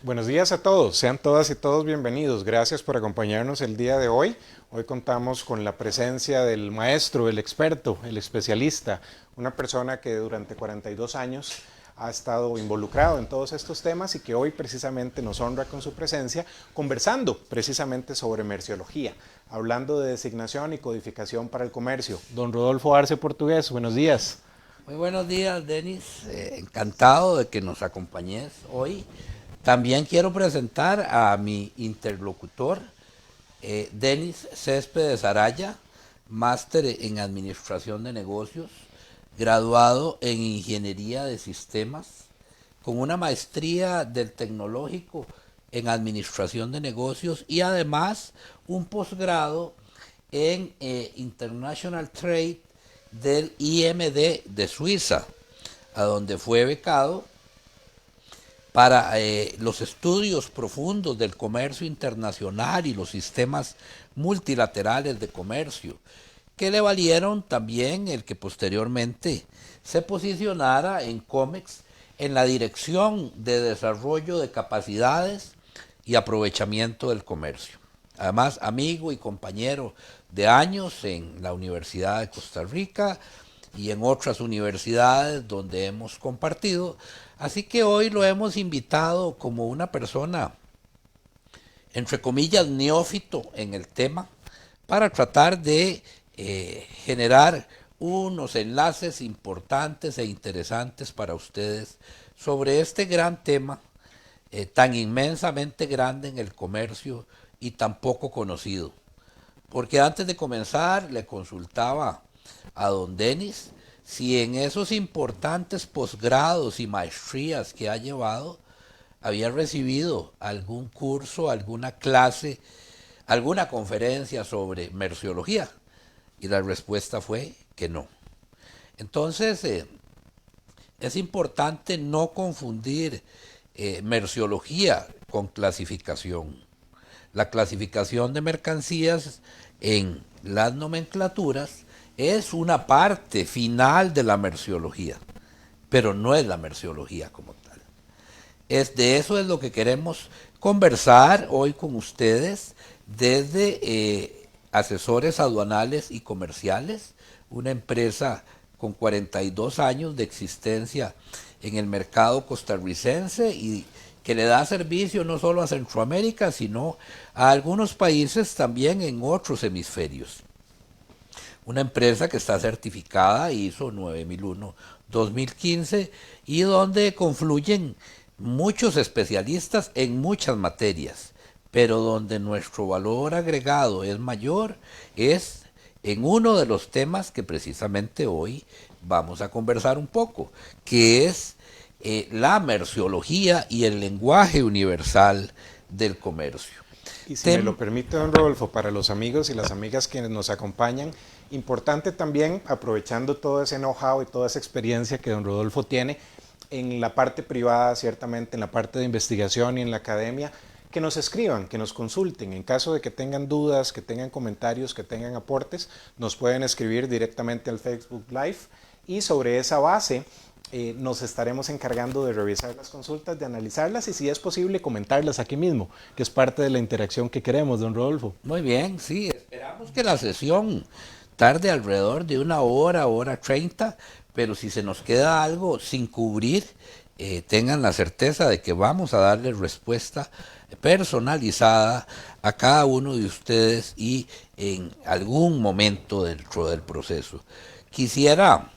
Buenos días a todos, sean todas y todos bienvenidos. Gracias por acompañarnos el día de hoy. Hoy contamos con la presencia del maestro, el experto, el especialista, una persona que durante 42 años ha estado involucrado en todos estos temas y que hoy precisamente nos honra con su presencia, conversando precisamente sobre merciología, hablando de designación y codificación para el comercio. Don Rodolfo Arce Portugués, buenos días. Muy buenos días, Denis. Encantado de que nos acompañes hoy. También quiero presentar a mi interlocutor, Denis Céspedes Araya, máster en Administración de Negocios, graduado en Ingeniería de Sistemas, con una maestría del Tecnológico en Administración de Negocios y además un posgrado en International Trade del IMD de Suiza, a donde fue becado para los estudios profundos del comercio internacional y los sistemas multilaterales de comercio, que le valieron también el que posteriormente se posicionara en COMEX en la dirección de desarrollo de capacidades y aprovechamiento del comercio. Además, amigo y compañero de años en la Universidad de Costa Rica y en otras universidades donde hemos compartido. Así que hoy lo hemos invitado como una persona, entre comillas, neófito en el tema, para tratar de generar unos enlaces importantes e interesantes para ustedes sobre este gran tema tan inmensamente grande en el comercio y tan poco conocido. Porque antes de comenzar le consultaba a don Denis si en esos importantes posgrados y maestrías que ha llevado había recibido algún curso, alguna clase, alguna conferencia sobre merciología. Y la respuesta fue que no. Entonces, es importante no confundir merciología con clasificación. La clasificación de mercancías en las nomenclaturas es una parte final de la merciología, pero no es la merciología como tal. De eso es lo que queremos conversar hoy con ustedes desde Asesores Aduanales y Comerciales, una empresa con 42 años de existencia en el mercado costarricense y que le da servicio no solo a Centroamérica, sino a algunos países también en otros hemisferios. Una empresa que está certificada ISO 9001-2015 y donde confluyen muchos especialistas en muchas materias, pero donde nuestro valor agregado es mayor es en uno de los temas que precisamente hoy vamos a conversar un poco, que es la merciología y el lenguaje universal del comercio. Y si me lo permite, don Rodolfo, para los amigos y las amigas quienes nos acompañan, importante también, aprovechando todo ese know-how y toda esa experiencia que don Rodolfo tiene en la parte privada, ciertamente en la parte de investigación y en la academia, que nos escriban, que nos consulten. En caso de que tengan dudas, que tengan comentarios, que tengan aportes, nos pueden escribir directamente al Facebook Live y sobre esa base nos estaremos encargando de revisar las consultas, de analizarlas y si es posible comentarlas aquí mismo, que es parte de la interacción que queremos, don Rodolfo. Muy bien, sí, esperamos que la sesión tarde alrededor de una hora, hora 30, pero si se nos queda algo sin cubrir, tengan la certeza de que vamos a darle respuesta personalizada a cada uno de ustedes y en algún momento dentro del proceso. Quisiera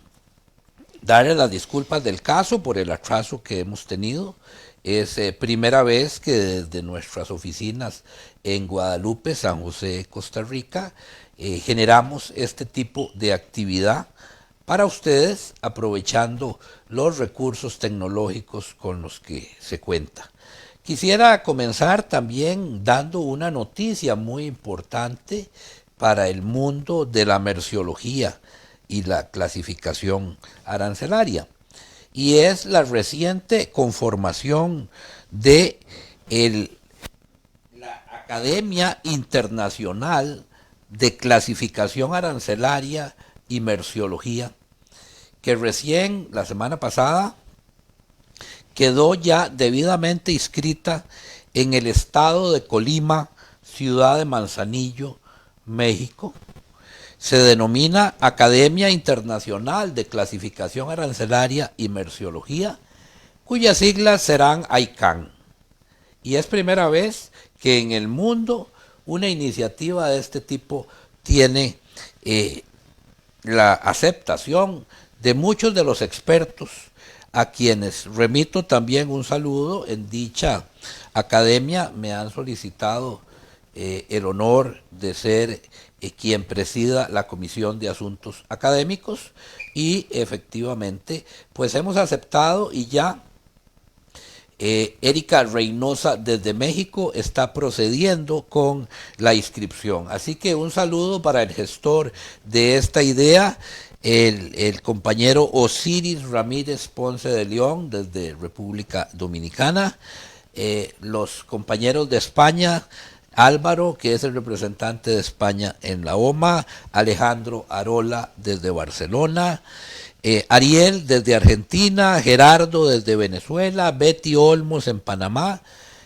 darle las disculpas del caso por el atraso que hemos tenido. Es primera vez que desde nuestras oficinas en Guadalupe, San José, Costa Rica, generamos este tipo de actividad para ustedes, aprovechando los recursos tecnológicos con los que se cuenta. Quisiera comenzar también dando una noticia muy importante para el mundo de la merciología y la clasificación arancelaria, y es la reciente conformación de la Academia Internacional de Clasificación Arancelaria y Merciología, que recién la semana pasada quedó ya debidamente inscrita en el estado de Colima, ciudad de Manzanillo, México. Se denomina Academia Internacional de Clasificación Arancelaria y Merciología, cuyas siglas serán ICANN. Y es primera vez que en el mundo una iniciativa de este tipo tiene la aceptación de muchos de los expertos, a quienes remito también un saludo. En dicha academia me han solicitado el honor de ser quien presida la Comisión de Asuntos Académicos, y efectivamente pues hemos aceptado, y ya Erika Reynosa desde México está procediendo con la inscripción. Así que un saludo para el gestor de esta idea, el compañero Osiris Ramírez Ponce de León desde República Dominicana, los compañeros de España, Álvaro, que es el representante de España en la OMA, Alejandro Arola desde Barcelona, Ariel desde Argentina, Gerardo desde Venezuela, Betty Olmos en Panamá,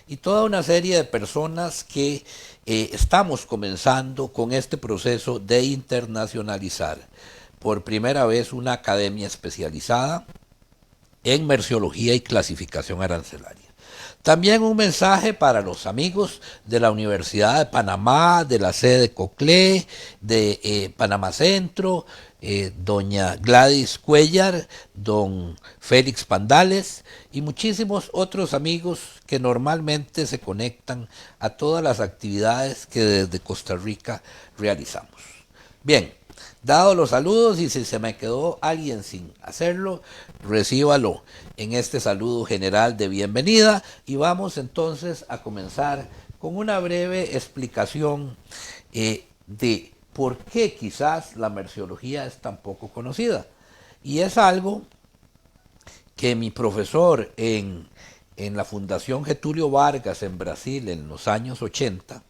y toda una serie de personas que estamos comenzando con este proceso de internacionalizar por primera vez una academia especializada en merciología y clasificación arancelaria. También un mensaje para los amigos de la Universidad de Panamá, de la sede COCLE, de Panamá Centro, doña Gladys Cuellar, don Félix Pandales y muchísimos otros amigos que normalmente se conectan a todas las actividades que desde Costa Rica realizamos. Bien, dados los saludos, y si se me quedó alguien sin hacerlo, recíbalo en este saludo general de bienvenida, y vamos entonces a comenzar con una breve explicación de por qué quizás la merciología es tan poco conocida. Y es algo que mi profesor en la Fundación Getúlio Vargas en Brasil en los años 80,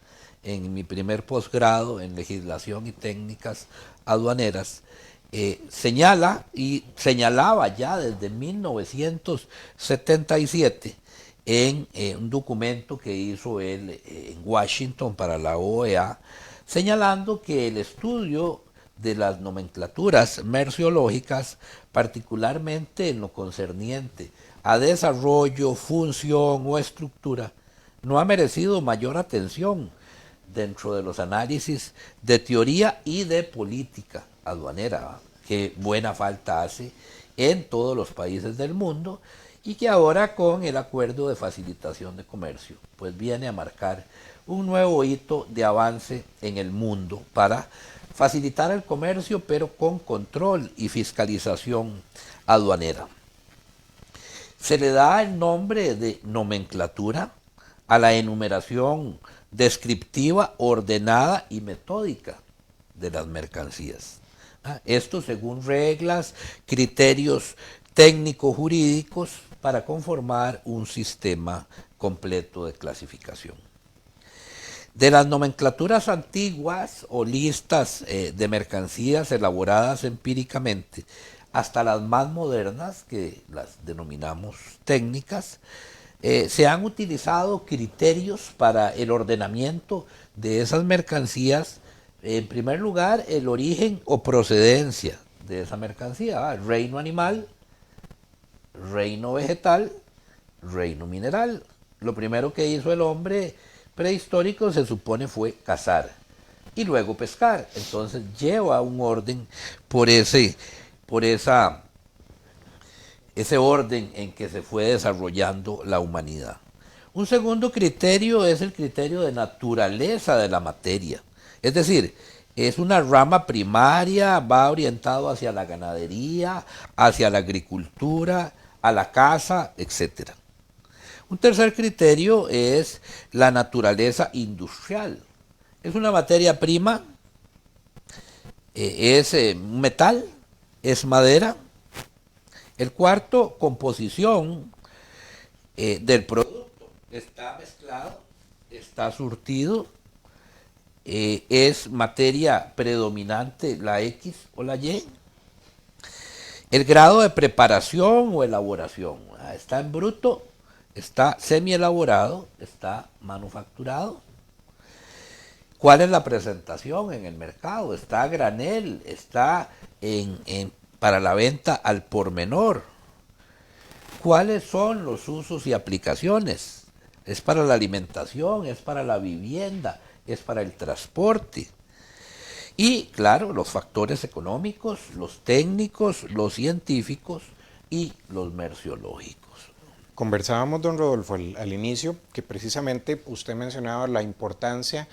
en mi primer posgrado en legislación y técnicas aduaneras, señala y señalaba ya desde 1977 en un documento que hizo él en Washington para la OEA, señalando que el estudio de las nomenclaturas merciológicas, particularmente en lo concerniente a desarrollo, función o estructura, no ha merecido mayor atención dentro de los análisis de teoría y de política aduanera, que buena falta hace en todos los países del mundo, y que ahora con el acuerdo de facilitación de comercio pues viene a marcar un nuevo hito de avance en el mundo para facilitar el comercio, pero con control y fiscalización aduanera. Se le da el nombre de nomenclatura a la enumeración descriptiva, ordenada y metódica de las mercancías. Esto según reglas, criterios técnico-jurídicos para conformar un sistema completo de clasificación. De las nomenclaturas antiguas o listas de mercancías elaboradas empíricamente hasta las más modernas, que las denominamos técnicas, se han utilizado criterios para el ordenamiento de esas mercancías. En primer lugar, el origen o procedencia de esa mercancía, reino animal, reino vegetal, reino mineral. Lo primero que hizo el hombre prehistórico se supone fue cazar y luego pescar. Entonces lleva un orden por ese orden en que se fue desarrollando la humanidad. Un segundo criterio es el criterio de naturaleza de la materia. Es decir, es una rama primaria, va orientado hacia la ganadería, hacia la agricultura, a la caza, etc. Un tercer criterio es la naturaleza industrial. Es una materia prima, es un metal, es madera. El cuarto, composición del producto. Está mezclado, está surtido, es materia predominante la X o la Y. El grado de preparación o elaboración, está en bruto, está semi-elaborado, está manufacturado. ¿Cuál es la presentación en el mercado? Está a granel, está para la venta al por menor. ¿Cuáles son los usos y aplicaciones? ¿Es para la alimentación? ¿Es para la vivienda? ¿Es para el transporte? Y claro, los factores económicos, los técnicos, los científicos y los merciológicos. Conversábamos, don Rodolfo, al inicio, que precisamente usted mencionaba la importancia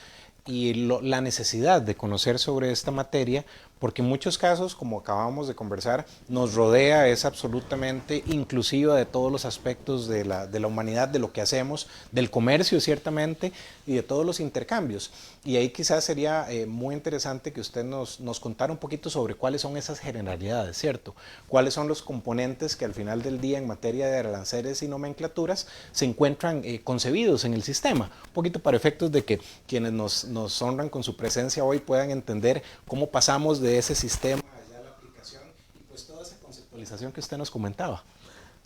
y la necesidad de conocer sobre esta materia, porque en muchos casos, como acabamos de conversar, nos rodea, es absolutamente inclusiva de todos los aspectos de la humanidad, de lo que hacemos, del comercio ciertamente, y de todos los intercambios. Y ahí quizás sería muy interesante que usted nos contara un poquito sobre cuáles son esas generalidades, ¿cierto? Cuáles son los componentes que al final del día en materia de aranceles y nomenclaturas se encuentran concebidos en el sistema. Un poquito para efectos de que quienes nos honran con su presencia hoy puedan entender cómo pasamos de ese sistema allá a la aplicación y pues toda esa conceptualización que usted nos comentaba.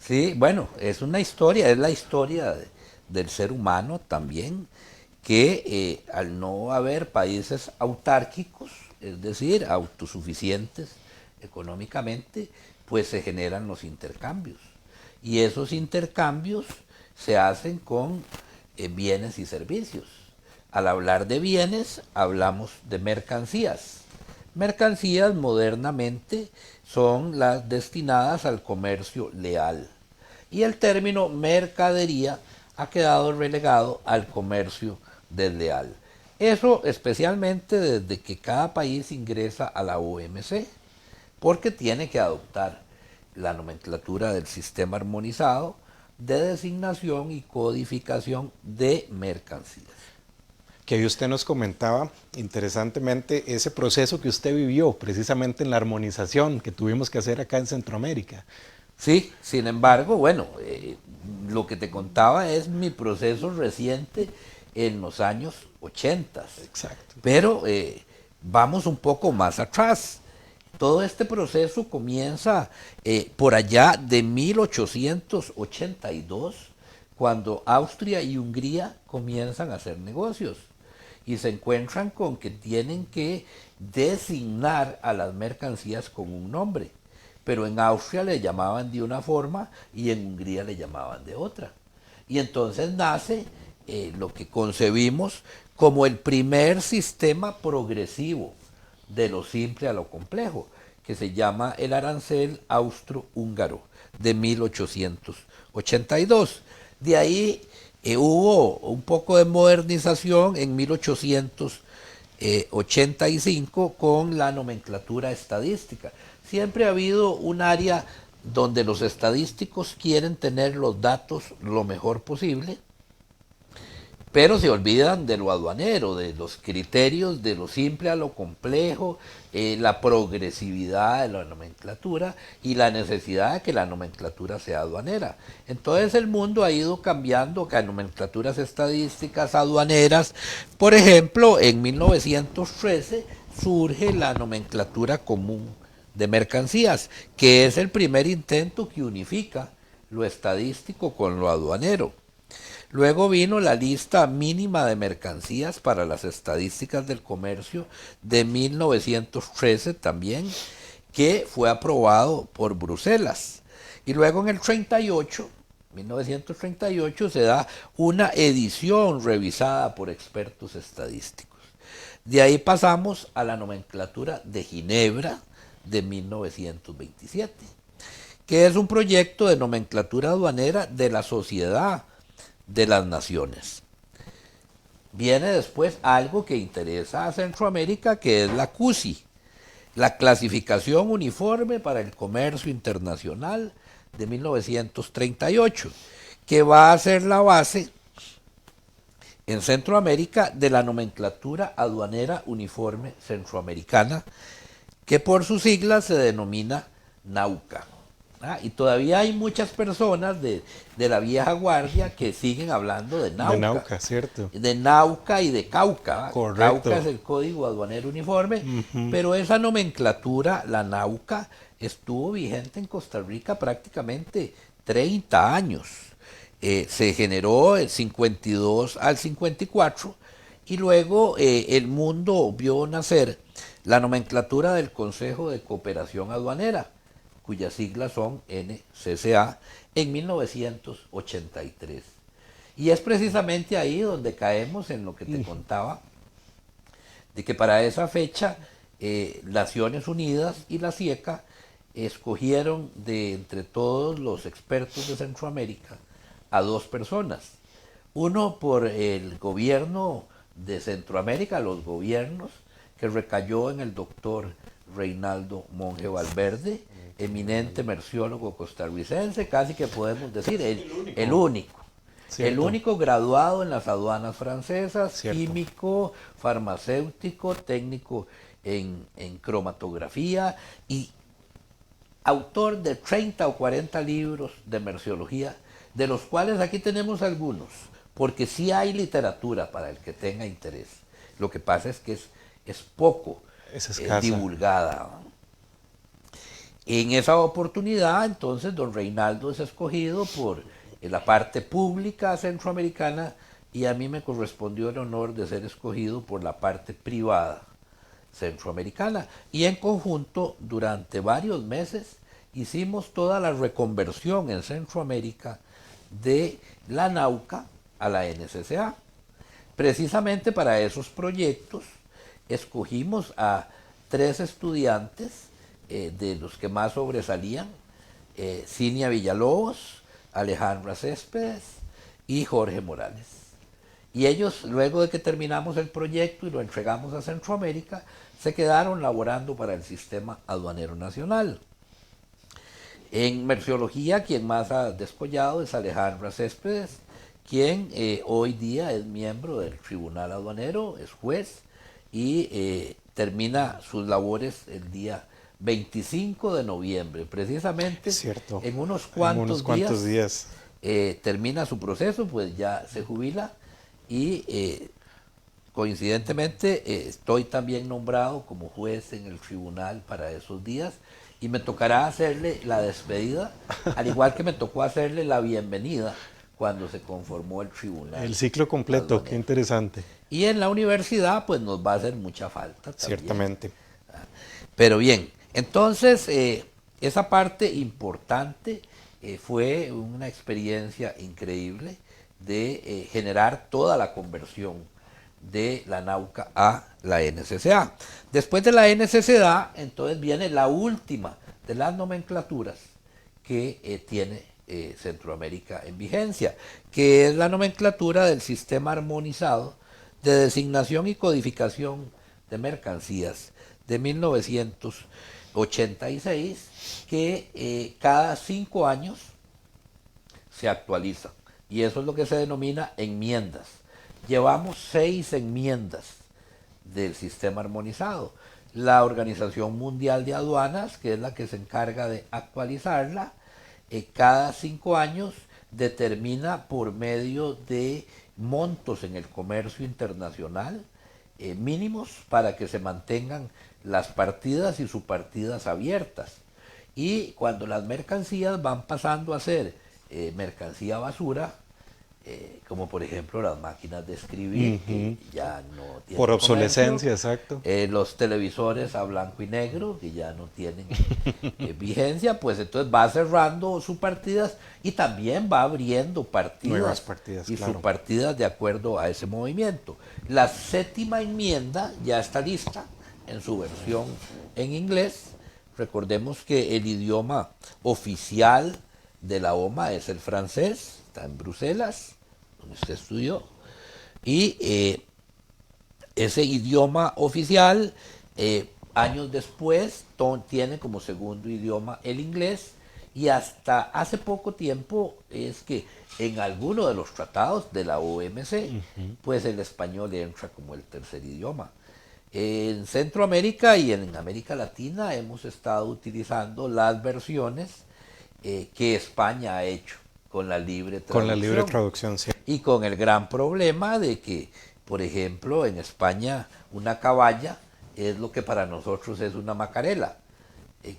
Sí, bueno, es una historia, es la historia del ser humano también, que al no haber países autárquicos, es decir, autosuficientes económicamente, pues se generan los intercambios. Y esos intercambios se hacen con bienes y servicios. Al hablar de bienes, hablamos de mercancías. Mercancías modernamente son las destinadas al comercio leal. Y el término mercadería ha quedado relegado al comercio desleal. Eso especialmente desde que cada país ingresa a la OMC, porque tiene que adoptar la nomenclatura del sistema armonizado de designación y codificación de mercancías. Que ahí usted nos comentaba interesantemente ese proceso que usted vivió precisamente en la armonización que tuvimos que hacer acá en Centroamérica. Sí, sin embargo, bueno, lo que te contaba es mi proceso reciente en los años 80. Exacto. Pero vamos un poco más atrás. Todo este proceso comienza por allá de 1882, cuando Austria y Hungría comienzan a hacer negocios y se encuentran con que tienen que designar a las mercancías con un nombre. Pero en Austria le llamaban de una forma y en Hungría le llamaban de otra. Y entonces nace lo que concebimos como el primer sistema progresivo de lo simple a lo complejo, que se llama el arancel austro-húngaro de 1882. De ahí hubo un poco de modernización en 1885 con la nomenclatura estadística. Siempre ha habido un área donde los estadísticos quieren tener los datos lo mejor posible, pero se olvidan de lo aduanero, de los criterios, de lo simple a lo complejo, la progresividad de la nomenclatura y la necesidad de que la nomenclatura sea aduanera. Entonces el mundo ha ido cambiando a nomenclaturas estadísticas aduaneras. Por ejemplo, en 1913 surge la nomenclatura común de mercancías, que es el primer intento que unifica lo estadístico con lo aduanero. Luego vino la lista mínima de mercancías para las estadísticas del comercio de 1913 también, que fue aprobado por Bruselas. Y luego en el 1938 se da una edición revisada por expertos estadísticos. De ahí pasamos a la nomenclatura de Ginebra de 1927, que es un proyecto de nomenclatura aduanera de la Sociedad de las Naciones. Viene después algo que interesa a Centroamérica, que es la CUSI, la Clasificación Uniforme para el Comercio Internacional de 1938, que va a ser la base en Centroamérica de la nomenclatura aduanera uniforme centroamericana, que por sus siglas se denomina NAUCA. Y todavía hay muchas personas de la vieja guardia que siguen hablando de Nauca. De Nauca, ¿cierto? De Nauca y de Cauca. Correcto. Cauca es el código aduanero uniforme, Ujú. pero esa nomenclatura, la Nauca, estuvo vigente en Costa Rica prácticamente 30 años. Se generó del 52 al 54 y luego el mundo vio nacer la nomenclatura del Consejo de Cooperación Aduanera, cuyas siglas son NCCA, en 1983. Y es precisamente ahí donde caemos en lo que te contaba, de que para esa fecha Naciones Unidas y la CIECA escogieron de entre todos los expertos de Centroamérica a dos personas. Uno por el gobierno de Centroamérica, los gobiernos, que recayó en el doctor Reinaldo Monge Valverde, eminente merciólogo costarricense, casi que podemos decir el único. Cierto. El único graduado en las aduanas francesas, Cierto. químico, farmacéutico, técnico en cromatografía y autor de 30 o 40 libros de merciología, de los cuales aquí tenemos algunos, porque sí hay literatura para el que tenga interés. Lo que pasa es que es poco Es escasa. divulgada. En esa oportunidad, entonces, don Reinaldo es escogido por la parte pública centroamericana y a mí me correspondió el honor de ser escogido por la parte privada centroamericana. Y en conjunto, durante varios meses, hicimos toda la reconversión en Centroamérica de la Nauca a la NCCA. Precisamente para esos proyectos escogimos a 3 estudiantes de los que más sobresalían, Cinia Villalobos, Alejandra Céspedes y Jorge Morales. Y ellos, luego de que terminamos el proyecto y lo entregamos a Centroamérica, se quedaron laborando para el Sistema Aduanero Nacional. En merciología, quien más ha descollado es Alejandra Céspedes, quien hoy día es miembro del Tribunal Aduanero, es juez y termina sus labores el día 25 de noviembre. Precisamente Cierto. en unos cuantos días. Termina su proceso, pues ya se jubila y coincidentemente estoy también nombrado como juez en el tribunal para esos días y me tocará hacerle la despedida, al igual que me tocó hacerle la bienvenida cuando se conformó el tribunal. El ciclo completo, qué interesante. Y en la universidad pues nos va a hacer mucha falta también. Ciertamente. Pero bien, entonces esa parte importante fue una experiencia increíble de generar toda la conversión de la Nauca a la NCCA. Después de la NCCA, entonces viene la última de las nomenclaturas que tiene Centroamérica en vigencia, que es la nomenclatura del Sistema Armonizado de Designación y Codificación de Mercancías de 1986, que cada 5 años se actualiza. Y eso es lo que se denomina enmiendas. Llevamos 6 enmiendas del sistema armonizado. La Organización Mundial de Aduanas, que es la que se encarga de actualizarla, cada 5 años determina por medio de montos en el comercio internacional mínimos para que se mantengan las partidas y subpartidas abiertas. Y cuando las mercancías van pasando a ser mercancía basura, como por ejemplo las máquinas de escribir, que ya no tienen por obsolescencia, comercio, exacto. los televisores a blanco y negro, que ya no tienen vigencia, pues entonces va cerrando sus partidas y también va abriendo partidas, nuevas partidas, y claro, subpartidas de acuerdo a ese movimiento. La 7ª enmienda ya está lista en su versión en inglés. Recordemos que el idioma oficial de la OMA es el francés, está en Bruselas, donde usted estudió, y ese idioma oficial, años después, tiene como segundo idioma el inglés, y hasta hace poco tiempo es que en alguno de los tratados de la OMC, pues el español entra como el tercer idioma. En Centroamérica y en América Latina hemos estado utilizando las versiones que España ha hecho con la libre Con la libre traducción. traducción, sí. Y con el gran problema de que, por ejemplo, en España una caballa es lo que para nosotros es una macarela,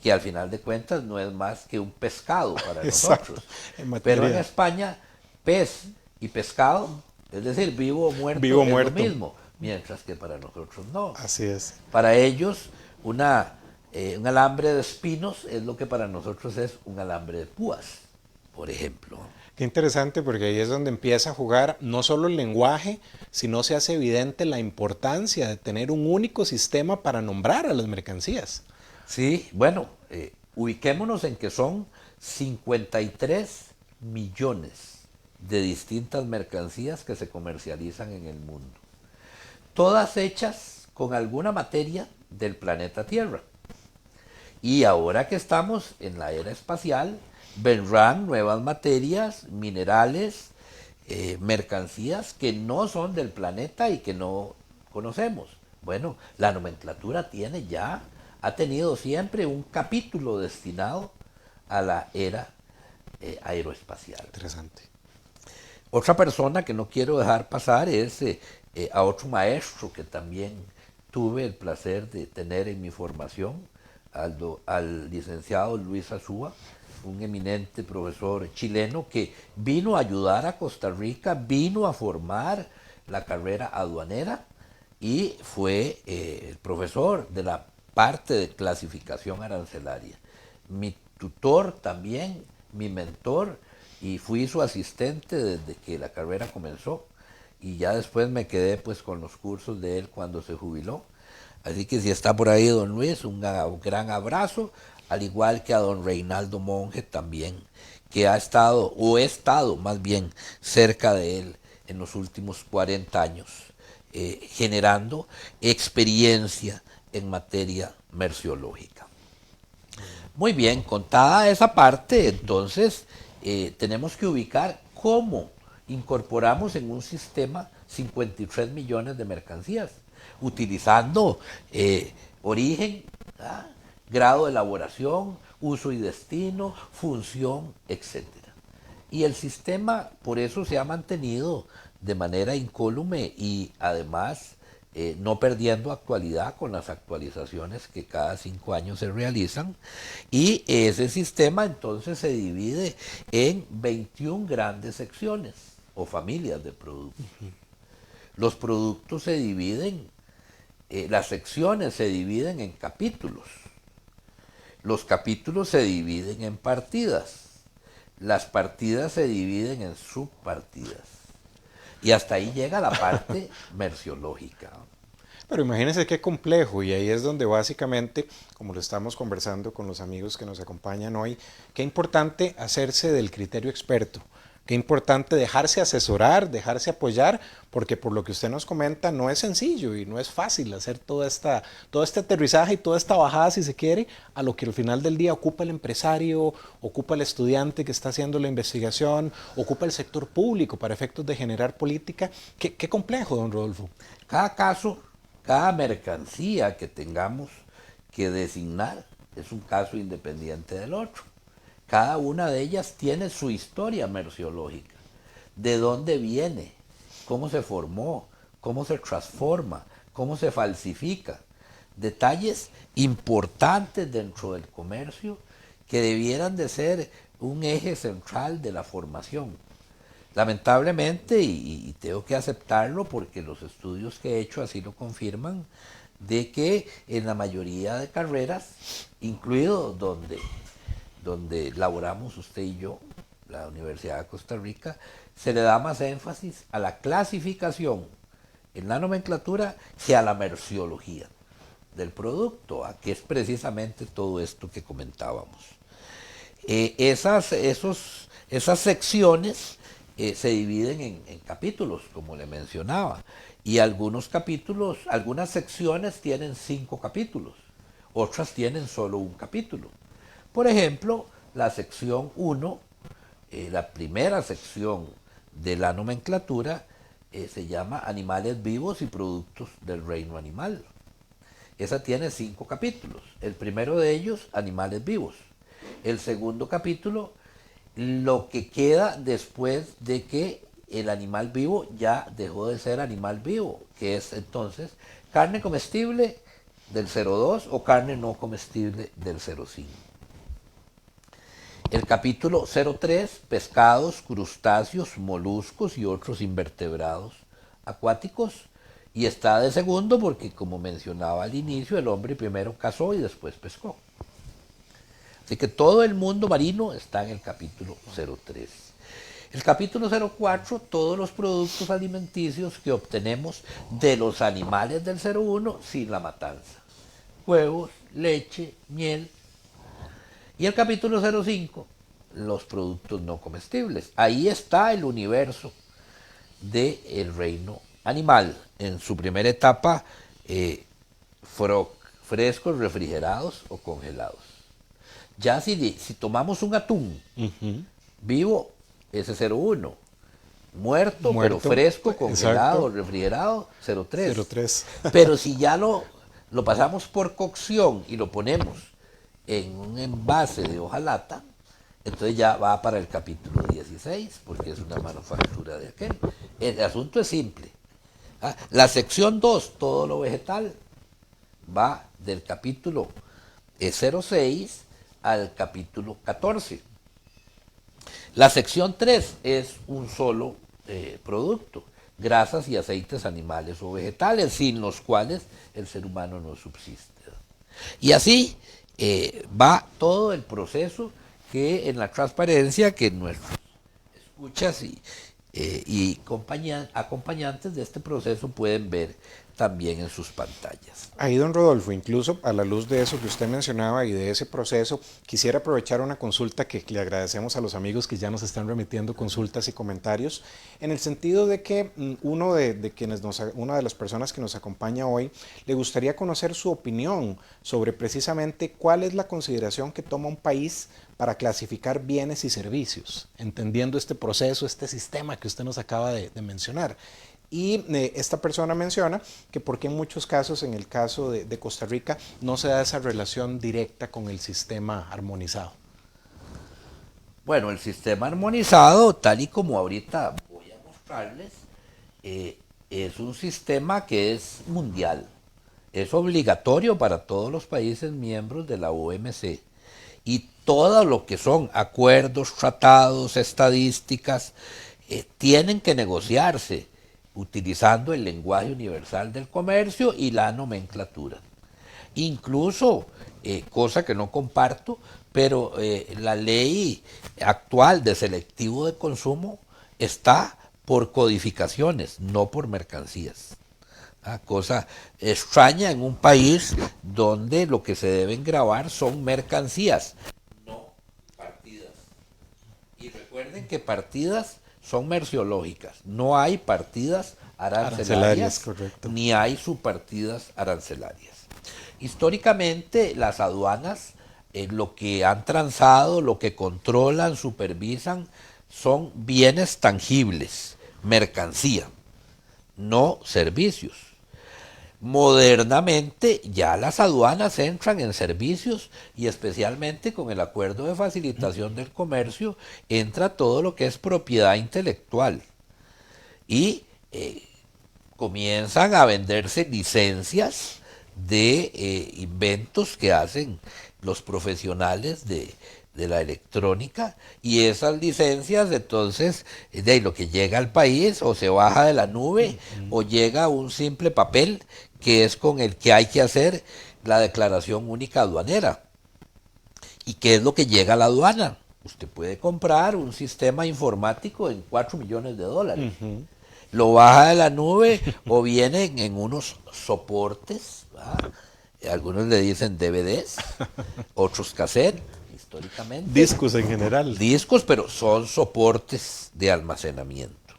que al final de cuentas no es más que un pescado para Exacto. nosotros. En Pero en materia España, pez y pescado, es decir, vivo o muerto, vivo es lo muerto. mismo, mientras que para nosotros no. Así es. Para ellos, un alambre de espinos es lo que para nosotros es un alambre de púas, por ejemplo. Qué interesante porque ahí es donde empieza a jugar no solo el lenguaje, sino se hace evidente la importancia de tener un único sistema para nombrar a las mercancías. Sí, bueno, ubiquémonos en que son 53 millones de distintas mercancías que se comercializan en el mundo, todas hechas con alguna materia del planeta Tierra. Y ahora que estamos en la era espacial, vendrán nuevas materias, minerales, mercancías que no son del planeta y que no conocemos. Bueno, la nomenclatura ha tenido siempre un capítulo destinado a la era aeroespacial. Interesante. Otra persona que no quiero dejar pasar es a otro maestro que también tuve el placer de tener en mi formación, al licenciado Luis Azúa, un eminente profesor chileno que vino a ayudar a Costa Rica, vino a formar la carrera aduanera y fue el profesor de la parte de clasificación arancelaria. Mi tutor también, mi mentor, y fui su asistente desde que la carrera comenzó y ya después me quedé pues con los cursos de él cuando se jubiló. Así que si está por ahí don Luis, un gran abrazo, al igual que a don Reinaldo Monge también, que ha estado, o he estado más bien, cerca de él en los últimos 40 años, generando experiencia en materia merciológica. Muy bien, contada esa parte, entonces tenemos que ubicar cómo incorporamos en un sistema 53 millones de mercancías, utilizando origen, ¿ah?, grado de elaboración, uso y destino, función, etc. Y el sistema por eso se ha mantenido de manera incólume y además no perdiendo actualidad con las actualizaciones que cada 5 años se realizan. Y ese sistema entonces se divide en 21 grandes secciones o familias de productos. Los productos se dividen, las secciones se dividen en capítulos. Los capítulos se dividen en partidas. Las partidas se dividen en subpartidas. Y hasta ahí llega la parte merciológica. Pero imagínense qué complejo y ahí es donde básicamente, como lo estamos conversando con los amigos que nos acompañan hoy, qué importante hacerse del criterio experto, qué importante dejarse asesorar, dejarse apoyar, porque por lo que usted nos comenta no es sencillo y no es fácil hacer todo este aterrizaje y toda esta bajada, si se quiere, a lo que al final del día ocupa el empresario, ocupa el estudiante que está haciendo la investigación, ocupa el sector público para efectos de generar política. Qué complejo, don Rodolfo. Cada caso, cada mercancía que tengamos que designar es un caso independiente del otro. Cada una de ellas tiene su historia merciológica. ¿De dónde viene? ¿Cómo se formó? ¿Cómo se transforma? ¿Cómo se falsifica? Detalles importantes dentro del comercio que debieran de ser un eje central de la formación. Lamentablemente, y tengo que aceptarlo porque los estudios que he hecho así lo confirman, de que en la mayoría de carreras, incluido donde laboramos usted y yo, la Universidad de Costa Rica, se le da más énfasis a la clasificación en la nomenclatura que a la merciología del producto, que es precisamente todo esto que comentábamos. Esas secciones se dividen en capítulos, como le mencionaba, y algunos capítulos, algunas secciones tienen 5 capítulos, otras tienen solo un capítulo. Por ejemplo, la sección 1, la primera sección de la nomenclatura, se llama Animales vivos y productos del reino animal. Esa tiene 5 capítulos. El primero de ellos, Animales vivos. el segundo capítulo, lo que queda después de que el animal vivo ya dejó de ser animal vivo, que es entonces carne comestible del 0,2 o carne no comestible del 0,5. El capítulo 0,3, pescados, crustáceos, moluscos y otros invertebrados acuáticos. Y está de segundo porque, como mencionaba al inicio, el hombre primero cazó y después pescó. Así que todo el mundo marino está en el capítulo 0,3. El capítulo 0,4, todos los productos alimenticios que obtenemos de los animales del 0,1 sin la matanza. Huevos, leche, miel. Y el capítulo 0,5, los productos no comestibles. Ahí está el universo del reino animal. En su primera etapa, frescos, refrigerados o congelados. Ya si tomamos un atún vivo, ese 0,1. Muerto, pero fresco, congelado, exacto, refrigerado, 0,3. 0,3. Pero si ya lo pasamos por cocción y lo ponemos en un envase de hojalata, entonces ya va para el capítulo 16, porque es una manufactura de aquel. El asunto es simple. La sección 2, todo lo vegetal, va del capítulo 0,6 al capítulo 14. La sección 3 es un solo producto, grasas y aceites animales o vegetales, sin los cuales el ser humano no subsiste. Y así va todo el proceso que en la transparencia que nuestros escuchas y acompañantes de este proceso pueden ver también en sus pantallas. Ahí, don Rodolfo, incluso a la luz de eso que usted mencionaba y de ese proceso, quisiera aprovechar una consulta que le agradecemos a los amigos que ya nos están remitiendo consultas y comentarios, en el sentido de que una de las personas que nos acompaña hoy le gustaría conocer su opinión sobre precisamente cuál es la consideración que toma un país para clasificar bienes y servicios, entendiendo este proceso, este sistema que usted nos acaba de mencionar. Y esta persona menciona que porque en muchos casos, en el caso de Costa Rica, no se da esa relación directa con el sistema armonizado. Bueno, el sistema armonizado, tal y como ahorita voy a mostrarles, es un sistema que es mundial. Es obligatorio para todos los países miembros de la OMC. Y todo lo que son acuerdos, tratados, estadísticas, tienen que negociarse utilizando el lenguaje universal del comercio y la nomenclatura. Incluso, cosa que no comparto, pero la ley actual de selectivo de consumo está por codificaciones, no por mercancías. Cosa extraña en un país donde lo que se deben gravar son mercancías, no partidas. Y recuerden que partidas son merciológicas, no hay partidas arancelarias ni hay subpartidas arancelarias. Históricamente las aduanas lo que han transado, lo que controlan, supervisan, son bienes tangibles, mercancía, no servicios. Modernamente ya las aduanas entran en servicios y especialmente con el acuerdo de facilitación del comercio entra todo lo que es propiedad intelectual y comienzan a venderse licencias de inventos que hacen los profesionales de la electrónica y esas licencias entonces de lo que llega al país o se baja de la nube o llega un simple papel que es con el que hay que hacer la declaración única aduanera. ¿Y qué es lo que llega a la aduana? Usted puede comprar un sistema informático en $4 millones. Lo baja de la nube o viene en unos soportes, ¿verdad? Algunos le dicen DVDs, otros cassettes, históricamente. Discos en general. Discos, pero son soportes de almacenamiento.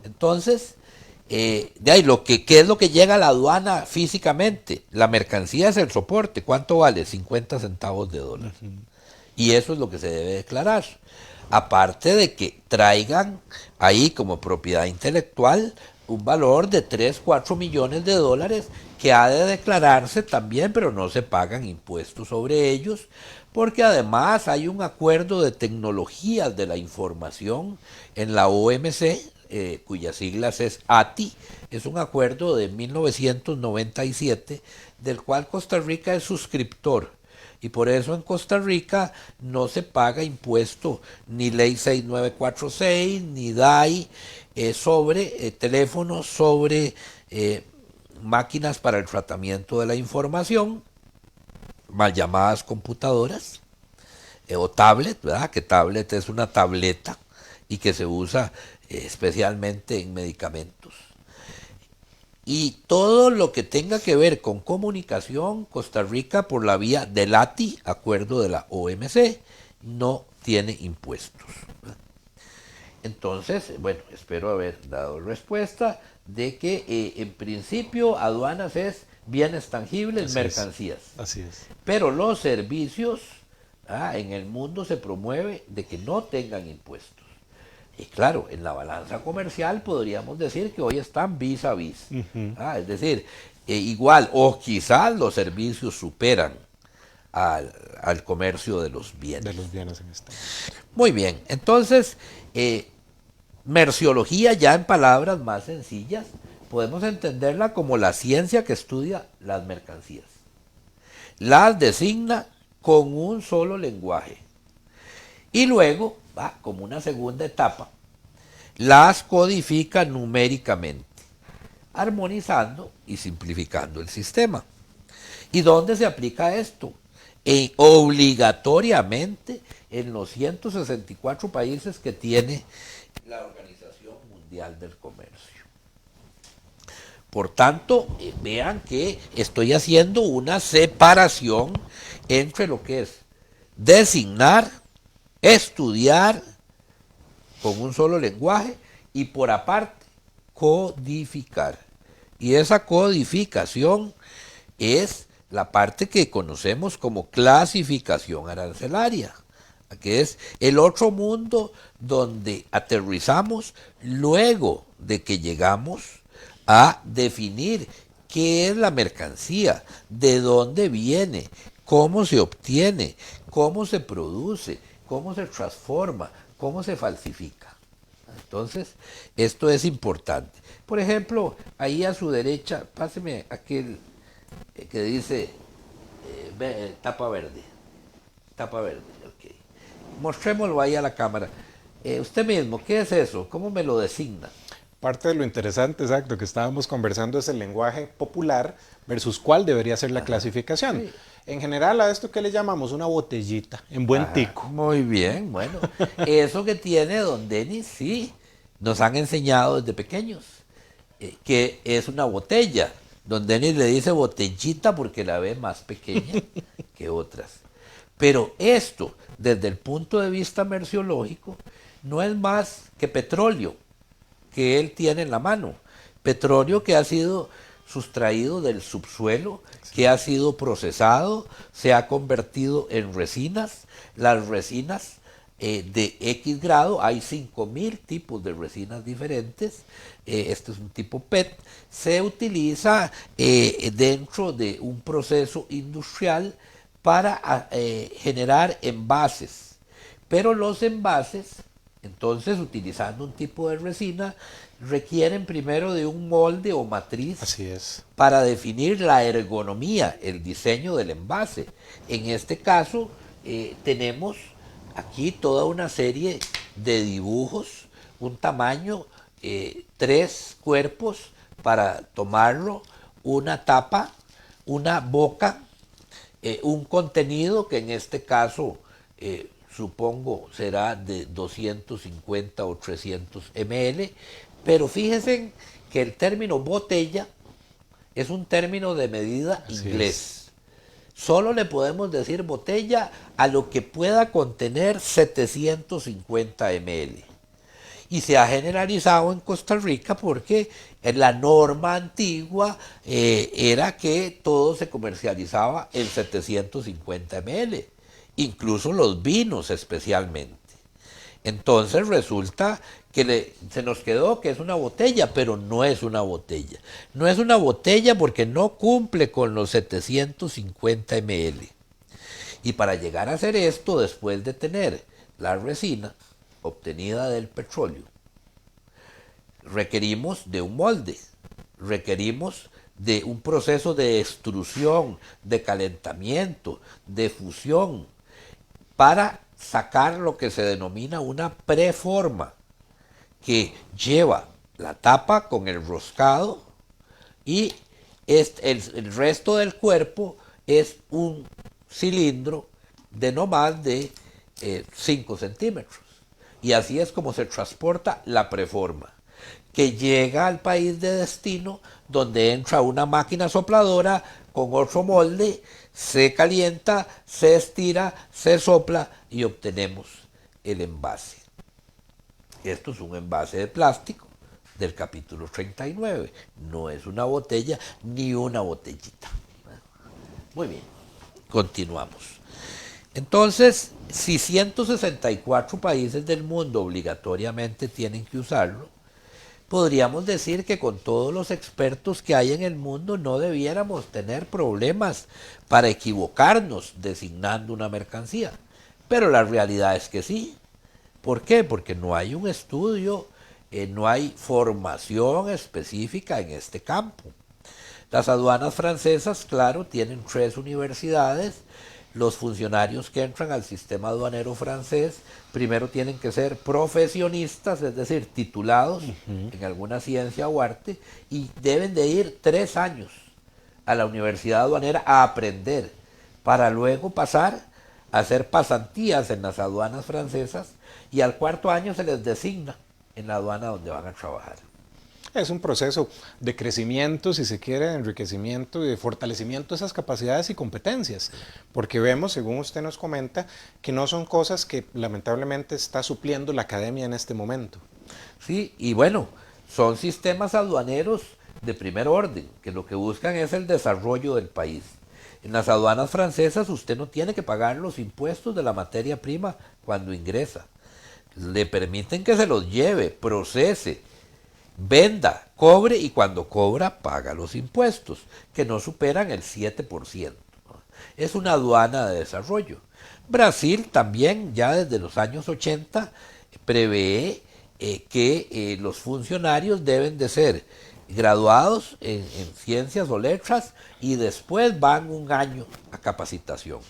Entonces, de ahí, ¿qué es lo que llega a la aduana físicamente? La mercancía es el soporte. ¿Cuánto vale? 50 centavos de dólar. Y eso es lo que se debe declarar. Aparte de que traigan ahí como propiedad intelectual un valor de 3, 4 millones de dólares que ha de declararse también, pero no se pagan impuestos sobre ellos, porque además hay un acuerdo de tecnologías de la información en la OMC, cuyas siglas es ATI, es un acuerdo de 1997, del cual Costa Rica es suscriptor. Y por eso en Costa Rica no se paga impuesto ni ley 6946 ni DAI sobre teléfonos, sobre máquinas para el tratamiento de la información, mal llamadas computadoras, o tablet, ¿verdad? Que tablet es una tableta y que se usa especialmente en medicamentos. Y todo lo que tenga que ver con comunicación, Costa Rica por la vía del ATI, acuerdo de la OMC, no tiene impuestos. Entonces, bueno, espero haber dado respuesta de que en principio aduanas es bienes tangibles, mercancías. Así es. Pero los servicios en el mundo se promueve de que no tengan impuestos. Y claro, en la balanza comercial podríamos decir que hoy están vis a vis. Es decir, igual o quizás los servicios superan al comercio de los bienes. De los bienes en este. Muy bien, entonces, merciología ya en palabras más sencillas, podemos entenderla como la ciencia que estudia las mercancías. Las designa con un solo lenguaje. Y luego, como una segunda etapa, las codifica numéricamente, armonizando y simplificando el sistema. ¿Y dónde se aplica esto? Obligatoriamente en los 164 países que tiene la Organización Mundial del Comercio. Por tanto, vean que estoy haciendo una separación entre lo que es designar, estudiar con un solo lenguaje y por aparte codificar. Y esa codificación es la parte que conocemos como clasificación arancelaria, que es el otro mundo donde aterrizamos luego de que llegamos a definir qué es la mercancía, de dónde viene, cómo se obtiene, cómo se produce, cómo se transforma, cómo se falsifica. Entonces, esto es importante. Por ejemplo, ahí a su derecha, páseme aquel que dice tapa verde. Tapa verde, ok. Mostrémoslo ahí a la cámara. Usted mismo, ¿qué es eso? ¿Cómo me lo designa? Parte de lo interesante, exacto, que estábamos conversando es el lenguaje popular versus cuál debería ser la clasificación. Sí. En general a esto que le llamamos una botellita, en buen tico. Muy bien, bueno. Eso que tiene don Denis, sí, nos han enseñado desde pequeños, que es una botella. Don Denis le dice botellita porque la ve más pequeña que otras. Pero esto, desde el punto de vista merciológico, no es más que petróleo que él tiene en la mano. Petróleo que ha sido sustraído del subsuelo, que ha sido procesado, se ha convertido en resinas. Las resinas de X grado, hay 5.000 tipos de resinas diferentes. Este es un tipo PET. Se utiliza dentro de un proceso industrial para generar envases. Pero los envases, entonces, utilizando un tipo de resina, requieren primero de un molde o matriz. Así es. Para definir la ergonomía, el diseño del envase. En este caso, tenemos aquí toda una serie de dibujos, un tamaño, 3 cuerpos para tomarlo, una tapa, una boca, un contenido que en este caso supongo será de 250 o 300 ml, pero fíjense que el término botella es un término de medida inglés. Solo le podemos decir botella a lo que pueda contener 750 ml. Y se ha generalizado en Costa Rica porque la norma antigua era que todo se comercializaba en 750 ml. Incluso los vinos especialmente. Entonces resulta se nos quedó que es una botella, pero no es una botella. No es una botella porque no cumple con los 750 ml. Y para llegar a hacer esto, después de tener la resina obtenida del petróleo, requerimos de un molde, requerimos de un proceso de extrusión, de calentamiento, de fusión, para sacar lo que se denomina una preforma, que lleva la tapa con el roscado y el resto del cuerpo es un cilindro de no más de 5 centímetros. Y así es como se transporta la preforma, que llega al país de destino, donde entra una máquina sopladora con otro molde, se calienta, se estira, se sopla y obtenemos el envase. Esto es un envase de plástico del capítulo 39. No es una botella ni una botellita. Muy bien, continuamos. Entonces, si 164 países del mundo obligatoriamente tienen que usarlo, podríamos decir que con todos los expertos que hay en el mundo no debiéramos tener problemas para equivocarnos designando una mercancía. Pero la realidad es que sí. ¿Por qué? Porque no hay un estudio, no hay formación específica en este campo. Las aduanas francesas, claro, tienen 3 universidades. Los funcionarios que entran al sistema aduanero francés primero tienen que ser profesionistas, es decir, titulados en alguna ciencia o arte, y deben de ir 3 años a la universidad aduanera a aprender, para luego pasar a hacer pasantías en las aduanas francesas, y al 4.º año se les designa en la aduana donde van a trabajar. Es un proceso de crecimiento, si se quiere, de enriquecimiento y de fortalecimiento de esas capacidades y competencias, porque vemos, según usted nos comenta, que no son cosas que lamentablemente está supliendo la academia en este momento. Sí, y bueno, son sistemas aduaneros de primer orden, que lo que buscan es el desarrollo del país. En las aduanas francesas usted no tiene que pagar los impuestos de la materia prima cuando ingresa. Le permiten que se los lleve, procese, venda, cobre, y cuando cobra paga los impuestos, que no superan el 7%. Es una aduana de desarrollo. Brasil también, ya desde los años 80, prevé que los funcionarios deben de ser graduados en ciencias o letras y después van 1 año a capacitación.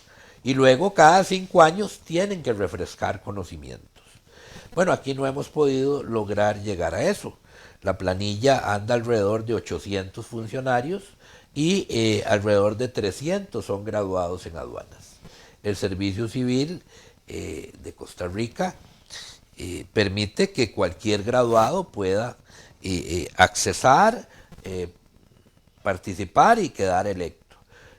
Y luego cada 5 años tienen que refrescar conocimientos. Bueno, aquí no hemos podido lograr llegar a eso. La planilla anda alrededor de 800 funcionarios y alrededor de 300 son graduados en aduanas. El Servicio Civil de Costa Rica permite que cualquier graduado pueda accesar, participar y quedar electo.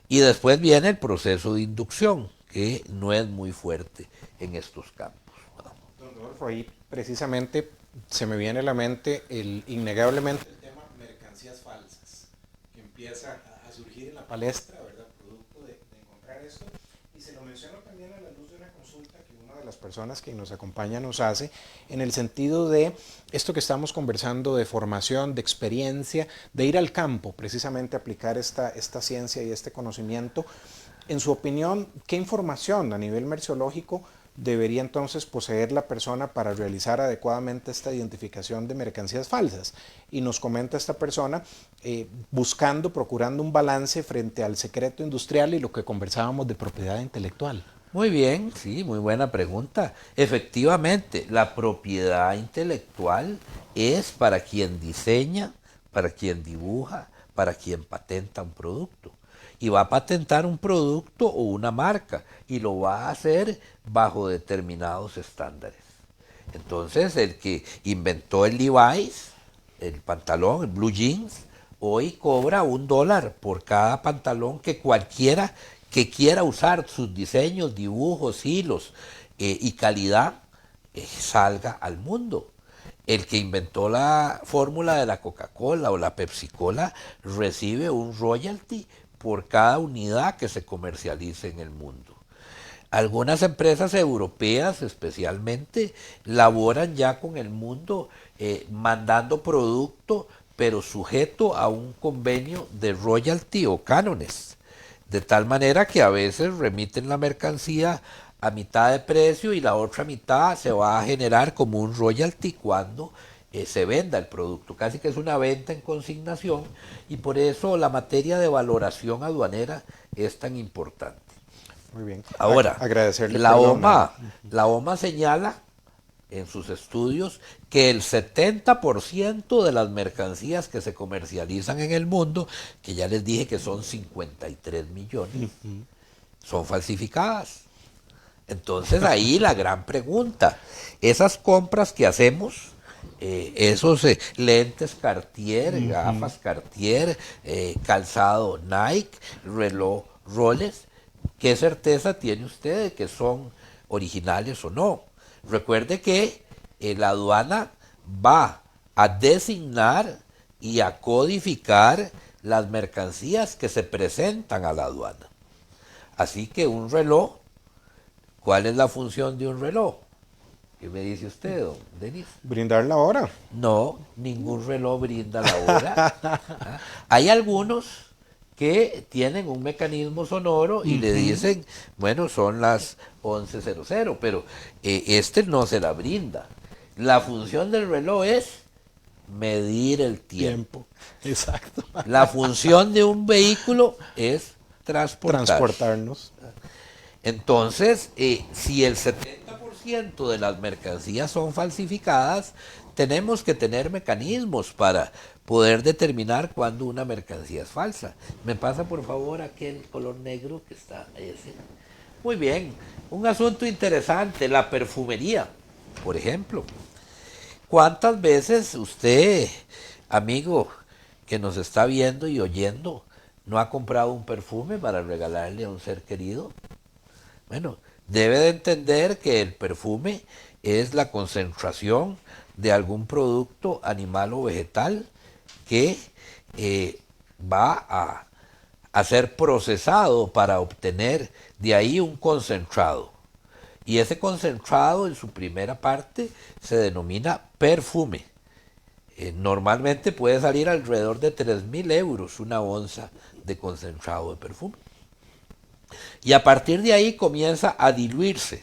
Y después viene el proceso de inducción, que no es muy fuerte en estos campos. Don Rodolfo, ahí precisamente se me viene a la mente innegablemente el tema mercancías falsas, que empieza a surgir en la palestra, ¿verdad? Producto de encontrar esto. Y se lo menciono también a la luz de una consulta que una de las personas que nos acompaña nos hace, en el sentido de esto que estamos conversando de formación, de experiencia, de ir al campo, precisamente aplicar esta ciencia y este conocimiento. En su opinión, ¿qué información a nivel merciológico debería entonces poseer la persona para realizar adecuadamente esta identificación de mercancías falsas? Y nos comenta esta persona procurando un balance frente al secreto industrial y lo que conversábamos de propiedad intelectual. Muy bien, sí, muy buena pregunta. Efectivamente, la propiedad intelectual es para quien diseña, para quien dibuja, para quien patenta un producto. Y va a patentar un producto o una marca y lo va a hacer bajo determinados estándares. Entonces, el que inventó el Levi's, el pantalón, el blue jeans, hoy cobra $1 por cada pantalón que cualquiera que quiera usar sus diseños, dibujos, hilos y calidad salga al mundo. El que inventó la fórmula de la Coca-Cola o la Pepsi-Cola recibe un royalty por cada unidad que se comercialice en el mundo. Algunas empresas europeas especialmente laboran ya con el mundo mandando producto, pero sujeto a un convenio de royalty o cánones. De tal manera que a veces remiten la mercancía a mitad de precio y la otra mitad se va a generar como un royalty cuando se venda el producto. Casi que es una venta en consignación y por eso la materia de valoración aduanera es tan importante. Muy bien. Ahora, Agradecerle, la perdón, OMA señala en sus estudios que el 70% de las mercancías que se comercializan en el mundo, que ya les dije que son 53 millones, son falsificadas. Entonces ahí la gran pregunta, esas compras que hacemos, esos lentes Cartier, gafas Cartier, calzado Nike, reloj Rolex, ¿qué certeza tiene usted de que son originales o no? Recuerde que la aduana va a designar y a codificar las mercancías que se presentan a la aduana. Así que un reloj, ¿cuál es la función de un reloj? ¿Qué me dice usted, don Denis? brindar la hora. No, ningún reloj brinda la hora. ¿Ah? Hay algunos que tienen un mecanismo sonoro y le dicen, bueno, son las 11:00, pero este no se la brinda. La función del reloj es medir el tiempo. Exacto. La función de un vehículo es Transportarnos. Entonces, si el 70% de las mercancías son falsificadas, tenemos que tener mecanismos para poder determinar cuándo una mercancía es falsa. ¿Me pasa por favor aquel color negro que está ese? Muy bien, un asunto interesante, la perfumería, por ejemplo. ¿Cuántas veces usted, amigo, que nos está viendo y oyendo, no ha comprado un perfume para regalarle a un ser querido? Bueno, debe de entender que el perfume es la concentración de algún producto animal o vegetal que va a ser procesado para obtener de ahí un concentrado. Y ese concentrado en su primera parte se denomina perfume. Normalmente puede salir alrededor de 3.000 euros una onza de concentrado de perfume. Y a partir de ahí comienza a diluirse.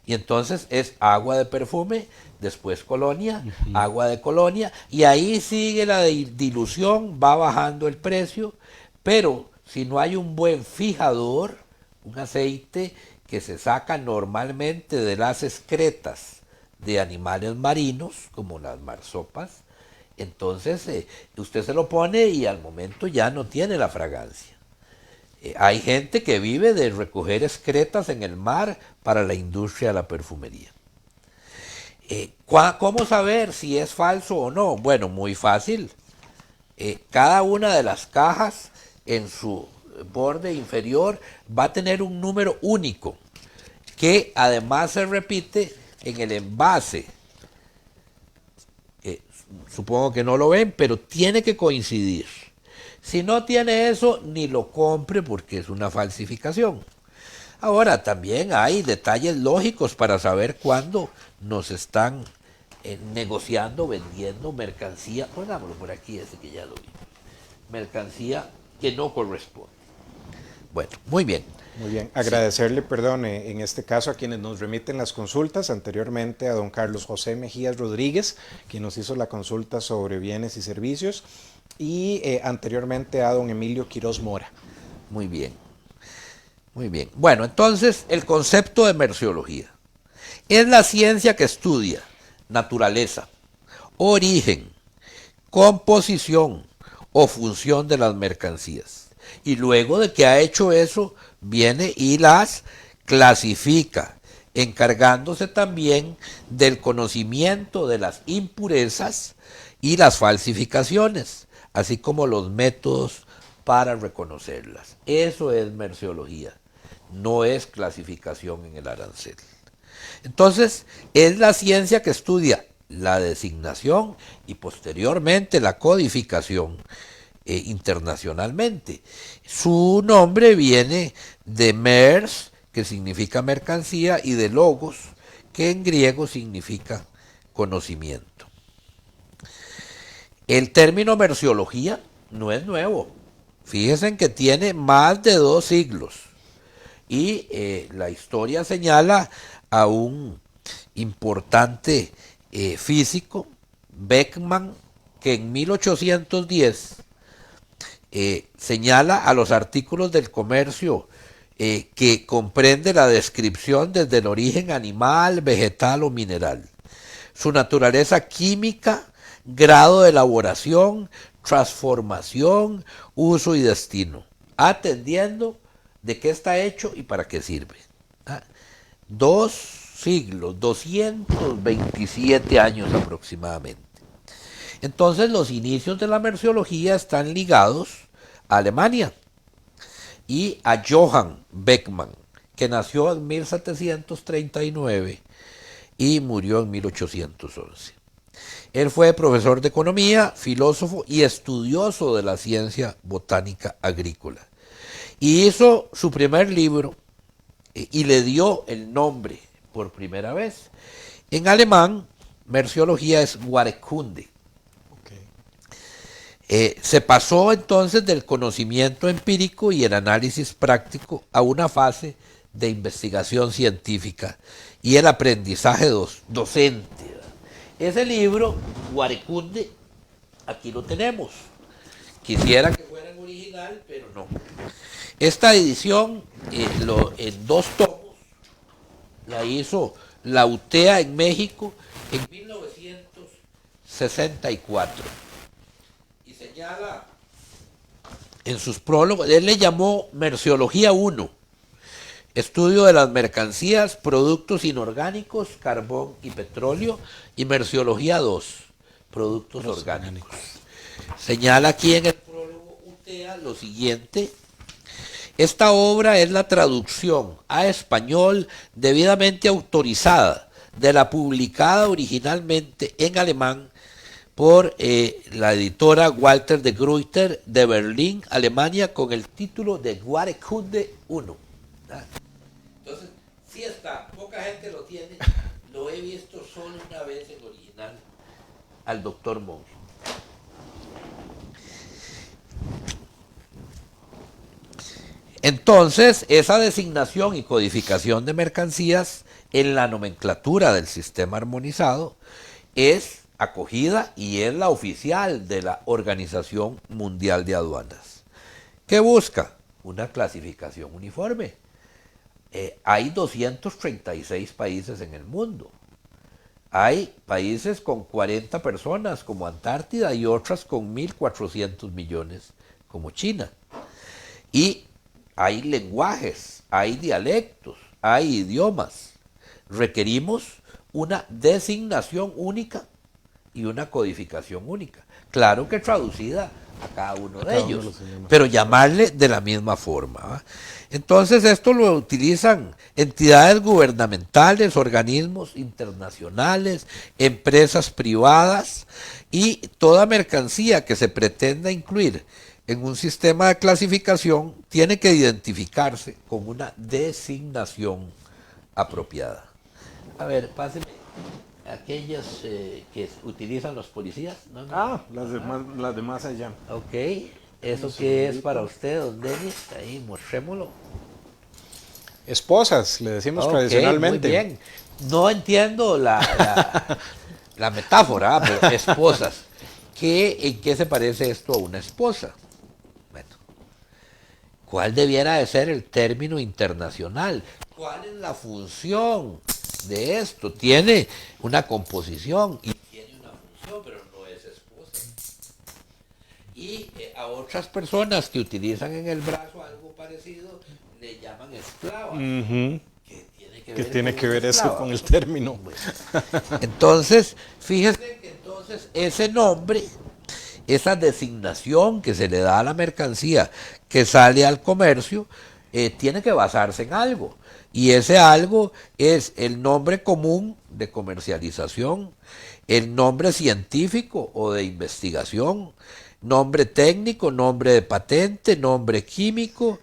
Y entonces es agua de perfume, después colonia, agua de colonia, y ahí sigue la dilución, va bajando el precio, pero si no hay un buen fijador, un aceite que se saca normalmente de las excretas de animales marinos, como las marsopas, entonces usted se lo pone y al momento ya no tiene la fragancia. Hay gente que vive de recoger excretas en el mar para la industria de la perfumería. ¿Cómo saber si es falso o no? Bueno, muy fácil. Cada una de las cajas en su borde inferior va a tener un número único que además se repite en el envase. Supongo que no lo ven, pero tiene que coincidir. Si no tiene eso, ni lo compre porque es una falsificación. Ahora, también hay detalles lógicos para saber cuándo nos están negociando, vendiendo mercancía. Pongámoslo por aquí, ese que ya lo vi. Mercancía que no corresponde. Bueno, muy bien. Muy bien, agradecerle, perdón, en este caso a quienes nos remiten las consultas, anteriormente a don Carlos José Mejías Rodríguez, quien nos hizo la consulta sobre bienes y servicios, y anteriormente a don Emilio Quiroz Mora. Muy bien, muy bien. Bueno, entonces el concepto de merciología es la ciencia que estudia naturaleza, origen, composición o función de las mercancías. Y luego de que ha hecho eso, viene y las clasifica, encargándose también del conocimiento de las impurezas y las falsificaciones, así como los métodos para reconocerlas. Eso es merciología, no es clasificación en el arancel. Entonces, es la ciencia que estudia la designación y posteriormente la codificación internacionalmente. Su nombre viene de MERS, que que significa mercancía, y de logos, que en griego significa conocimiento. El término merciología no es nuevo. Fíjense que tiene más de 2 siglos. Y la historia señala a un importante físico, Beckmann, que en 1810 señala a los artículos del comercio que comprende la descripción desde el origen animal, vegetal o mineral, su naturaleza química, grado de elaboración, transformación, uso y destino, atendiendo de qué está hecho y para qué sirve. 2 siglos, 227 años aproximadamente. Entonces los inicios de la merciología están ligados a Alemania y a Johann Beckmann, que nació en 1739 y murió en 1811. Él fue profesor de economía, filósofo y estudioso de la ciencia botánica agrícola. Y hizo su primer libro y le dio el nombre por primera vez. En alemán, merciología es Wahrekunde. Se pasó entonces del conocimiento empírico y el análisis práctico a una fase de investigación científica y el aprendizaje docente. Ese libro, Wahrekunde, aquí lo tenemos. Quisiera que fuera en original, pero no. Esta edición, en 2 tomos, la hizo la UTEA en México en 1964. Y señala en sus prólogos, él le llamó Merciología 1, estudio de las mercancías, productos inorgánicos, carbón y petróleo, y Merciología 2, productos orgánicos. Señala aquí en el prólogo UTEA lo siguiente: esta obra es la traducción a español debidamente autorizada de la publicada originalmente en alemán por la editora Walter de Gruyter de Berlín, Alemania, con el título de Wahrekunde 1. Entonces, sí está, poca gente lo tiene, lo he visto solo una vez en original al doctor Monge. Entonces, esa designación y codificación de mercancías en la nomenclatura del sistema armonizado es acogida y es la oficial de la Organización Mundial de Aduanas. ¿Qué busca? Una clasificación uniforme. Hay 236 países en el mundo. Hay países con 40 personas como Antártida y otras con 1.400 millones como China. Y hay lenguajes, hay dialectos, hay idiomas. Requerimos una designación única y una codificación única. Claro que traducida a cada uno de ellos, pero llamarle de la misma forma, ¿va? Entonces esto lo utilizan entidades gubernamentales, organismos internacionales, empresas privadas, y toda mercancía que se pretenda incluir en un sistema de clasificación tiene que identificarse con una designación apropiada. A ver, páseme aquellas que utilizan los policías, ¿no? Las demás allá. Ok, ¿eso qué es para usted, don Denis? Ahí, mostrémoslo. Esposas, le decimos tradicionalmente. Muy bien. No entiendo la metáfora, pero esposas. ¿En qué se parece esto a una esposa? Bueno, ¿cuál debiera de ser el término internacional? ¿Cuál es la función de esto? Tiene una composición y tiene una función, pero no es esposa. Y a otras personas que utilizan en el brazo algo parecido le llaman esclavas. ¿Qué tiene que ver eso con el término? Bueno, entonces, fíjese que ese nombre, esa designación que se le da a la mercancía que sale al comercio, tiene que basarse en algo. Y ese algo es el nombre común de comercialización, el nombre científico o de investigación, nombre técnico, nombre de patente, nombre químico,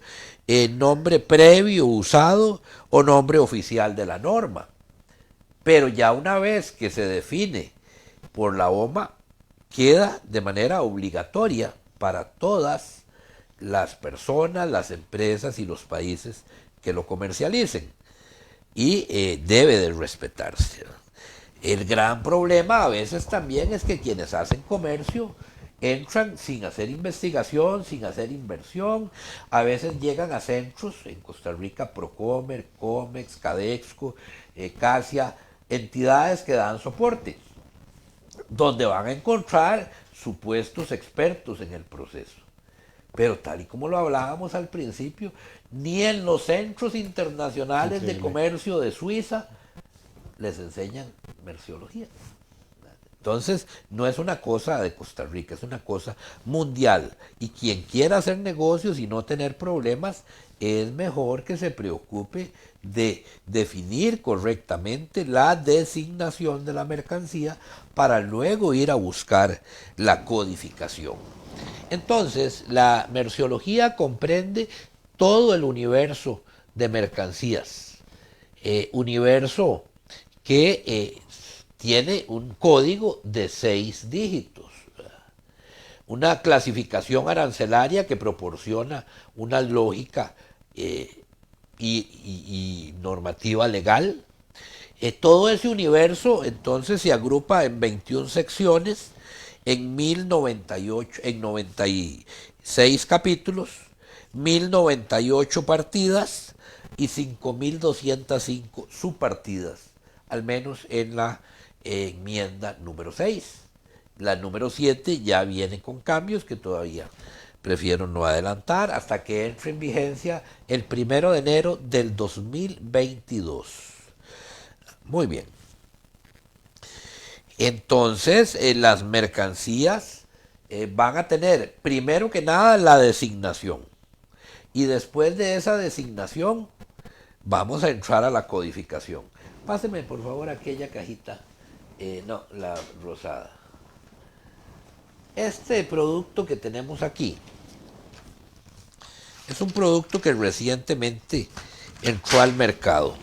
nombre previo usado o nombre oficial de la norma. Pero ya una vez que se define por la OMA, queda de manera obligatoria para todas las personas, las empresas y los países que lo comercialicen. Y debe de respetarse. El gran problema a veces también es que quienes hacen comercio entran sin hacer investigación, sin hacer inversión. A veces llegan a centros, en Costa Rica, Procomer, Comex, Cadexco, Casia, entidades que dan soporte, donde van a encontrar supuestos expertos en el proceso. Pero tal y como lo hablábamos al principio, ni en los centros internacionales de comercio de Suiza les enseñan merciología. Entonces, no es una cosa de Costa Rica, es una cosa mundial. Y quien quiera hacer negocios y no tener problemas, es mejor que se preocupe de definir correctamente la designación de la mercancía para luego ir a buscar la codificación. Entonces, la merciología comprende todo el universo de mercancías, universo que tiene un código de 6 dígitos, una clasificación arancelaria que proporciona una lógica y normativa legal. Todo ese universo entonces se agrupa en 21 secciones, en 96 capítulos, 1098 partidas y 5205 subpartidas, al menos en la enmienda número 6. La número 7 ya viene con cambios que todavía prefiero no adelantar hasta que entre en vigencia el 1 de enero del 2022. Muy bien. Entonces, las mercancías van a tener, primero que nada, la designación. Y después de esa designación, vamos a entrar a la codificación. Páseme, por favor, aquella cajita. No, la rosada. Este producto que tenemos aquí es un producto que recientemente entró al mercado.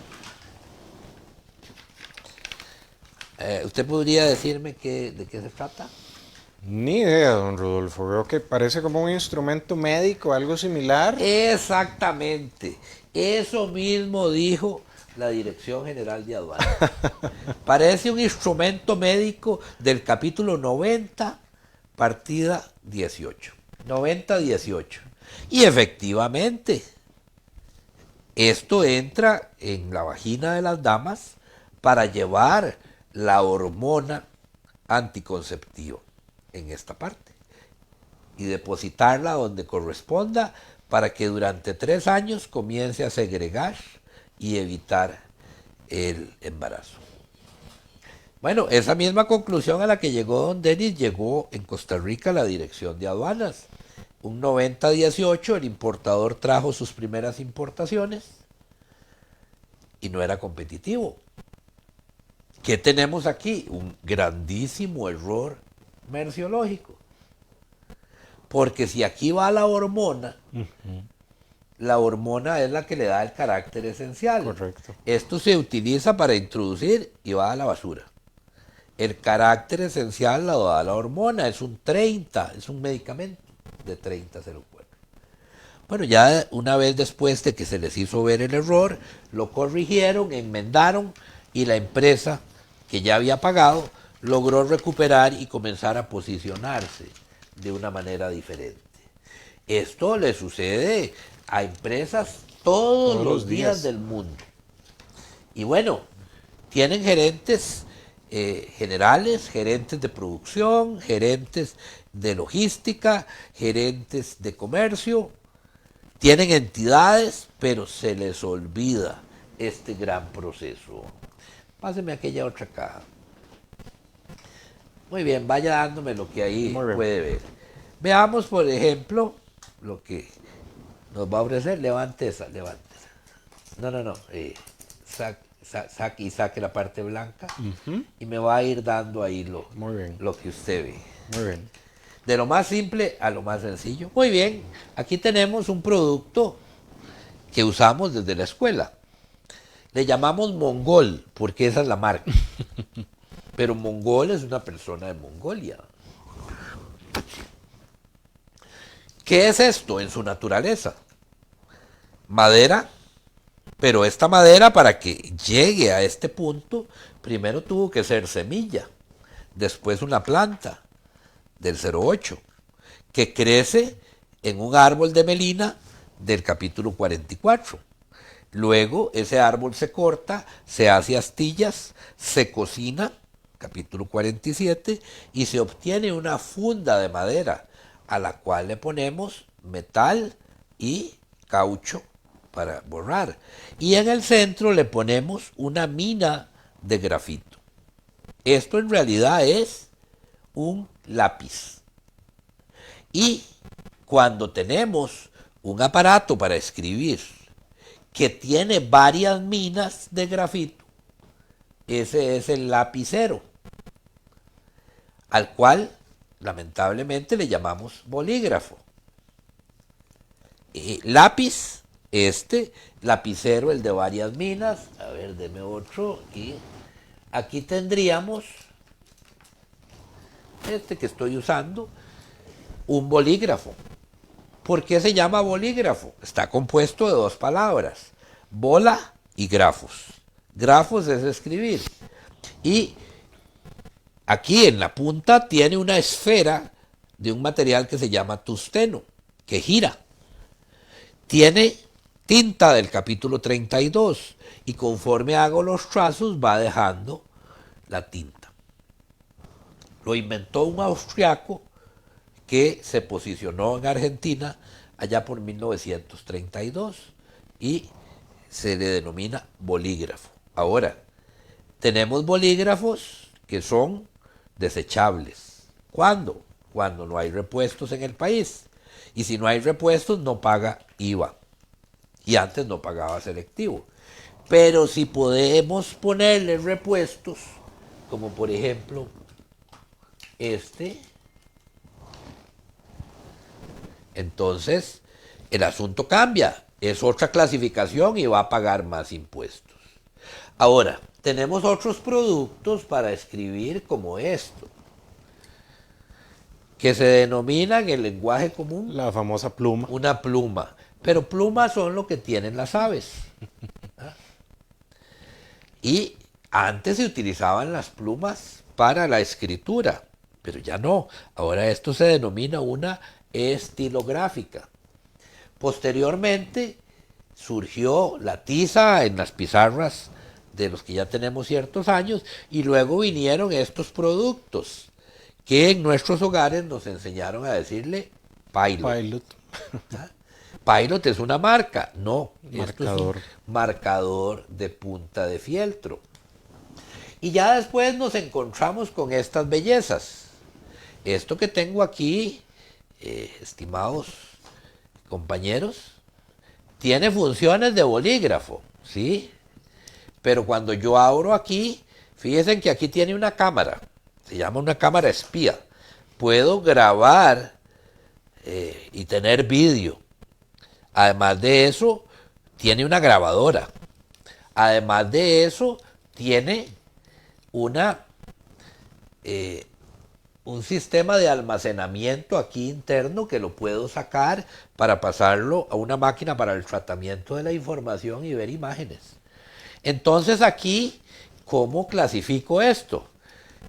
¿Usted podría decirme de qué se trata? Ni idea, don Rodolfo. Veo que parece como un instrumento médico, algo similar. Exactamente. Eso mismo dijo la Dirección General de Aduanas. Parece un instrumento médico del capítulo 90, partida 18. 90-18. Y efectivamente, esto entra en la vagina de las damas para llevar la hormona anticonceptiva en esta parte y depositarla donde corresponda para que durante 3 años comience a segregar y evitar el embarazo. Bueno, esa misma conclusión a la que llegó don Denis llegó en Costa Rica la Dirección de Aduanas. Un 90-18, el importador trajo sus primeras importaciones y no era competitivo. ¿Qué tenemos aquí? Un grandísimo error merciológico. Porque si aquí va la hormona, la hormona es la que le da el carácter esencial. Correcto. Esto se utiliza para introducir y va a la basura. El carácter esencial lo da la hormona, es un 30, es un medicamento de 30-04. Bueno, ya una vez después de que se les hizo ver el error, lo corrigieron, enmendaron y la empresa que ya había pagado logró recuperar y comenzar a posicionarse de una manera diferente. Esto le sucede a empresas todos los días del mundo. Y bueno, tienen gerentes generales, gerentes de producción, gerentes de logística, gerentes de comercio. Tienen entidades, pero se les olvida este gran proceso. Páseme aquella otra caja. Muy bien, vaya dándome lo que ahí puede ver. Veamos, por ejemplo, lo que nos va a ofrecer. Levante esa, levante esa. No. Saque la parte blanca y me va a ir dando ahí lo que usted ve. Muy bien. De lo más simple a lo más sencillo. Muy bien, aquí tenemos un producto que usamos desde la escuela. Le llamamos Mongol, porque esa es la marca. Pero Mongol es una persona de Mongolia. ¿Qué es esto en su naturaleza? Madera, pero esta madera, para que llegue a este punto, primero tuvo que ser semilla, después una planta del 08, que crece en un árbol de melina del capítulo 44. Luego ese árbol se corta, se hace astillas, se cocina, capítulo 47, y se obtiene una funda de madera a la cual le ponemos metal y caucho para borrar. Y en el centro le ponemos una mina de grafito. Esto en realidad es un lápiz. Y cuando tenemos un aparato para escribir que tiene varias minas de grafito, ese es el lapicero, al cual lamentablemente le llamamos bolígrafo. Lápiz, lapicero, el de varias minas. A ver, deme otro. Y aquí tendríamos este que estoy usando, un bolígrafo. ¿Por qué se llama bolígrafo? Está compuesto de dos palabras, bola y grafos. Grafos es escribir. Y aquí en la punta tiene una esfera de un material que se llama tusteno, que gira. Tiene tinta del capítulo 32 y conforme hago los trazos va dejando la tinta. Lo inventó un austriaco que se posicionó en Argentina allá por 1932 y se le denomina bolígrafo. Ahora, tenemos bolígrafos que son desechables. ¿Cuándo? Cuando no hay repuestos en el país. Y si no hay repuestos, no paga IVA. Y antes no pagaba selectivo. Pero si podemos ponerle repuestos, como por ejemplo entonces el asunto cambia. Es otra clasificación y va a pagar más impuestos. Ahora, tenemos otros productos para escribir como esto, que se denomina en el lenguaje común La famosa pluma. una pluma. Pero plumas son lo que tienen las aves. Y antes se utilizaban las plumas para la escritura, pero ya no. Ahora esto se denomina una estilográfica. Posteriormente surgió la tiza en las pizarras de los que ya tenemos ciertos años y luego vinieron estos productos que en nuestros hogares nos enseñaron a decirle Pilot. Pilot. Pilot es una marca, no, esto es Marcador. un marcador de punta de fieltro. Y ya después nos encontramos con estas bellezas. Esto que tengo aquí, estimados compañeros, tiene funciones de bolígrafo, ¿sí? Pero cuando yo abro aquí, fíjense que aquí tiene una cámara, se llama una cámara espía. Puedo grabar y tener vídeo. Además de eso, tiene una grabadora. Además de eso, tiene un sistema de almacenamiento aquí interno que lo puedo sacar para pasarlo a una máquina para el tratamiento de la información y ver imágenes. Entonces aquí, ¿cómo clasifico esto?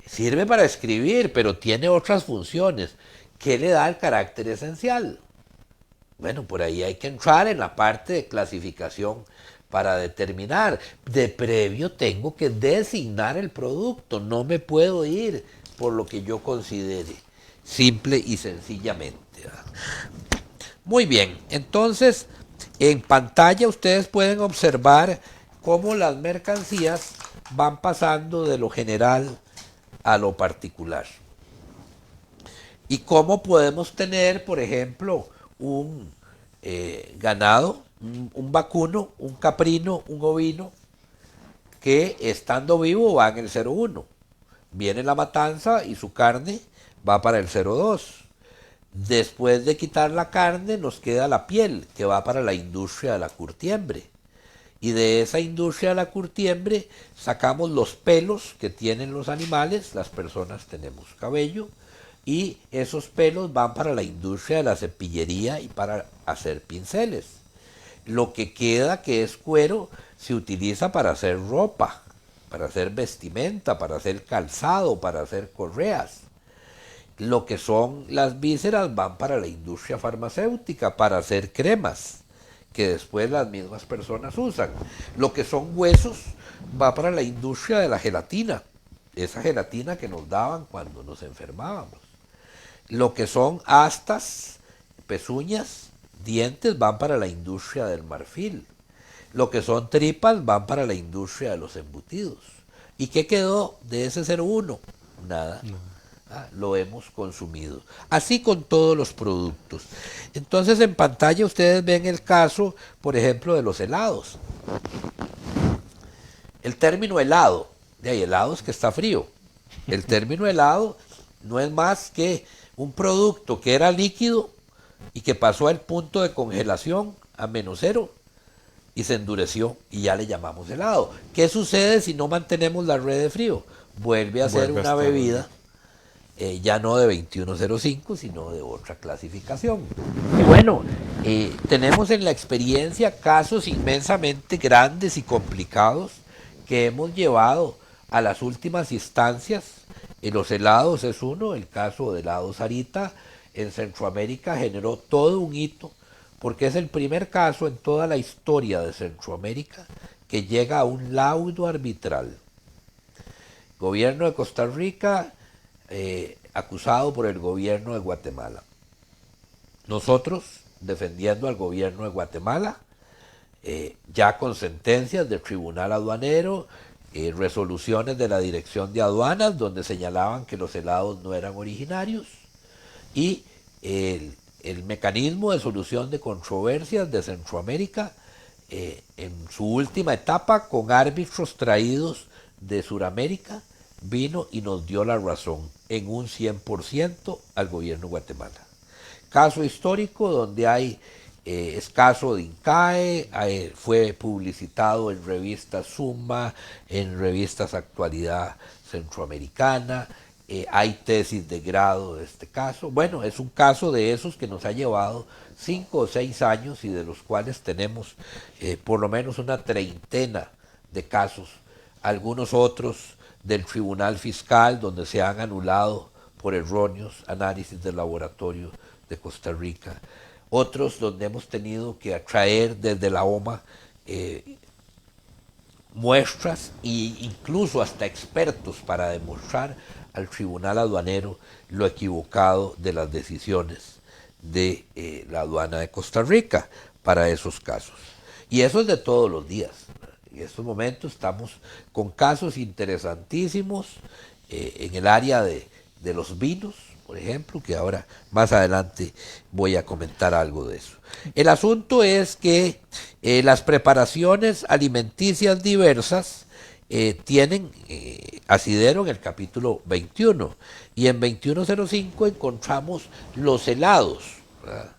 Sirve para escribir, pero tiene otras funciones. ¿Qué le da el carácter esencial? Bueno, por ahí hay que entrar en la parte de clasificación para determinar. De previo tengo que designar el producto, no me puedo ir por lo que yo considere, simple y sencillamente. Muy bien, entonces en pantalla ustedes pueden observar cómo las mercancías van pasando de lo general a lo particular. Y cómo podemos tener, por ejemplo, un ganado, un vacuno, un caprino, un ovino, que estando vivo va en el 01. Viene la matanza y su carne va para el 02. Después de quitar la carne nos queda la piel, que va para la industria de la curtiembre. Y de esa industria de la curtiembre sacamos los pelos que tienen los animales, las personas tenemos cabello, y esos pelos van para la industria de la cepillería y para hacer pinceles. Lo que queda, que es cuero, se utiliza para hacer ropa, para hacer vestimenta, para hacer calzado, para hacer correas. Lo que son las vísceras van para la industria farmacéutica, para hacer cremas, que después las mismas personas usan. Lo que son huesos va para la industria de la gelatina, esa gelatina que nos daban cuando nos enfermábamos. Lo que son astas, pezuñas, dientes van para la industria del marfil. Lo que son tripas van para la industria de los embutidos. ¿Y qué quedó de ese 01? Nada. Lo hemos consumido. Así con todos los productos. Entonces en pantalla ustedes ven el caso, por ejemplo, de los helados. El término helado, de ahí helado es que está frío. El término helado no es más que un producto que era líquido y que pasó al punto de congelación a -0 y se endureció y ya le llamamos helado. ¿Qué sucede si no mantenemos la red de frío? Vuelve a ser una bebida ya no de 2105, sino de otra clasificación. Y bueno, tenemos en la experiencia casos inmensamente grandes y complicados que hemos llevado a las últimas instancias. En los helados es uno, el caso de helado Sarita en Centroamérica generó todo un hito, porque es el primer caso en toda la historia de Centroamérica que llega a un laudo arbitral. Gobierno de Costa Rica acusado por el gobierno de Guatemala. Nosotros defendiendo al gobierno de Guatemala, ya con sentencias del tribunal aduanero, resoluciones de la dirección de aduanas donde señalaban que los helados no eran originarios, y el mecanismo de solución de controversias de Centroamérica en su última etapa con árbitros traídos de Suramérica, vino y nos dio la razón en un 100% al gobierno de Guatemala. Caso histórico donde hay es caso de INCAE, fue publicitado en revistas Suma, en revistas Actualidad Centroamericana, hay tesis de grado de este caso. Bueno, es un caso de esos que nos ha llevado 5 o 6 años y de los cuales tenemos por lo menos una treintena de casos, algunos otros del Tribunal Fiscal, donde se han anulado por erróneos análisis del laboratorio de Costa Rica. Otros donde hemos tenido que atraer desde la OMA muestras e incluso hasta expertos para demostrar al Tribunal Aduanero lo equivocado de las decisiones de la aduana de Costa Rica para esos casos. Y eso es de todos los días. En estos momentos estamos con casos interesantísimos en el área de los vinos, por ejemplo, que ahora más adelante voy a comentar algo de eso. El asunto es que las preparaciones alimenticias diversas tienen asidero en el capítulo 21 y en 2105 encontramos los helados, ¿verdad?,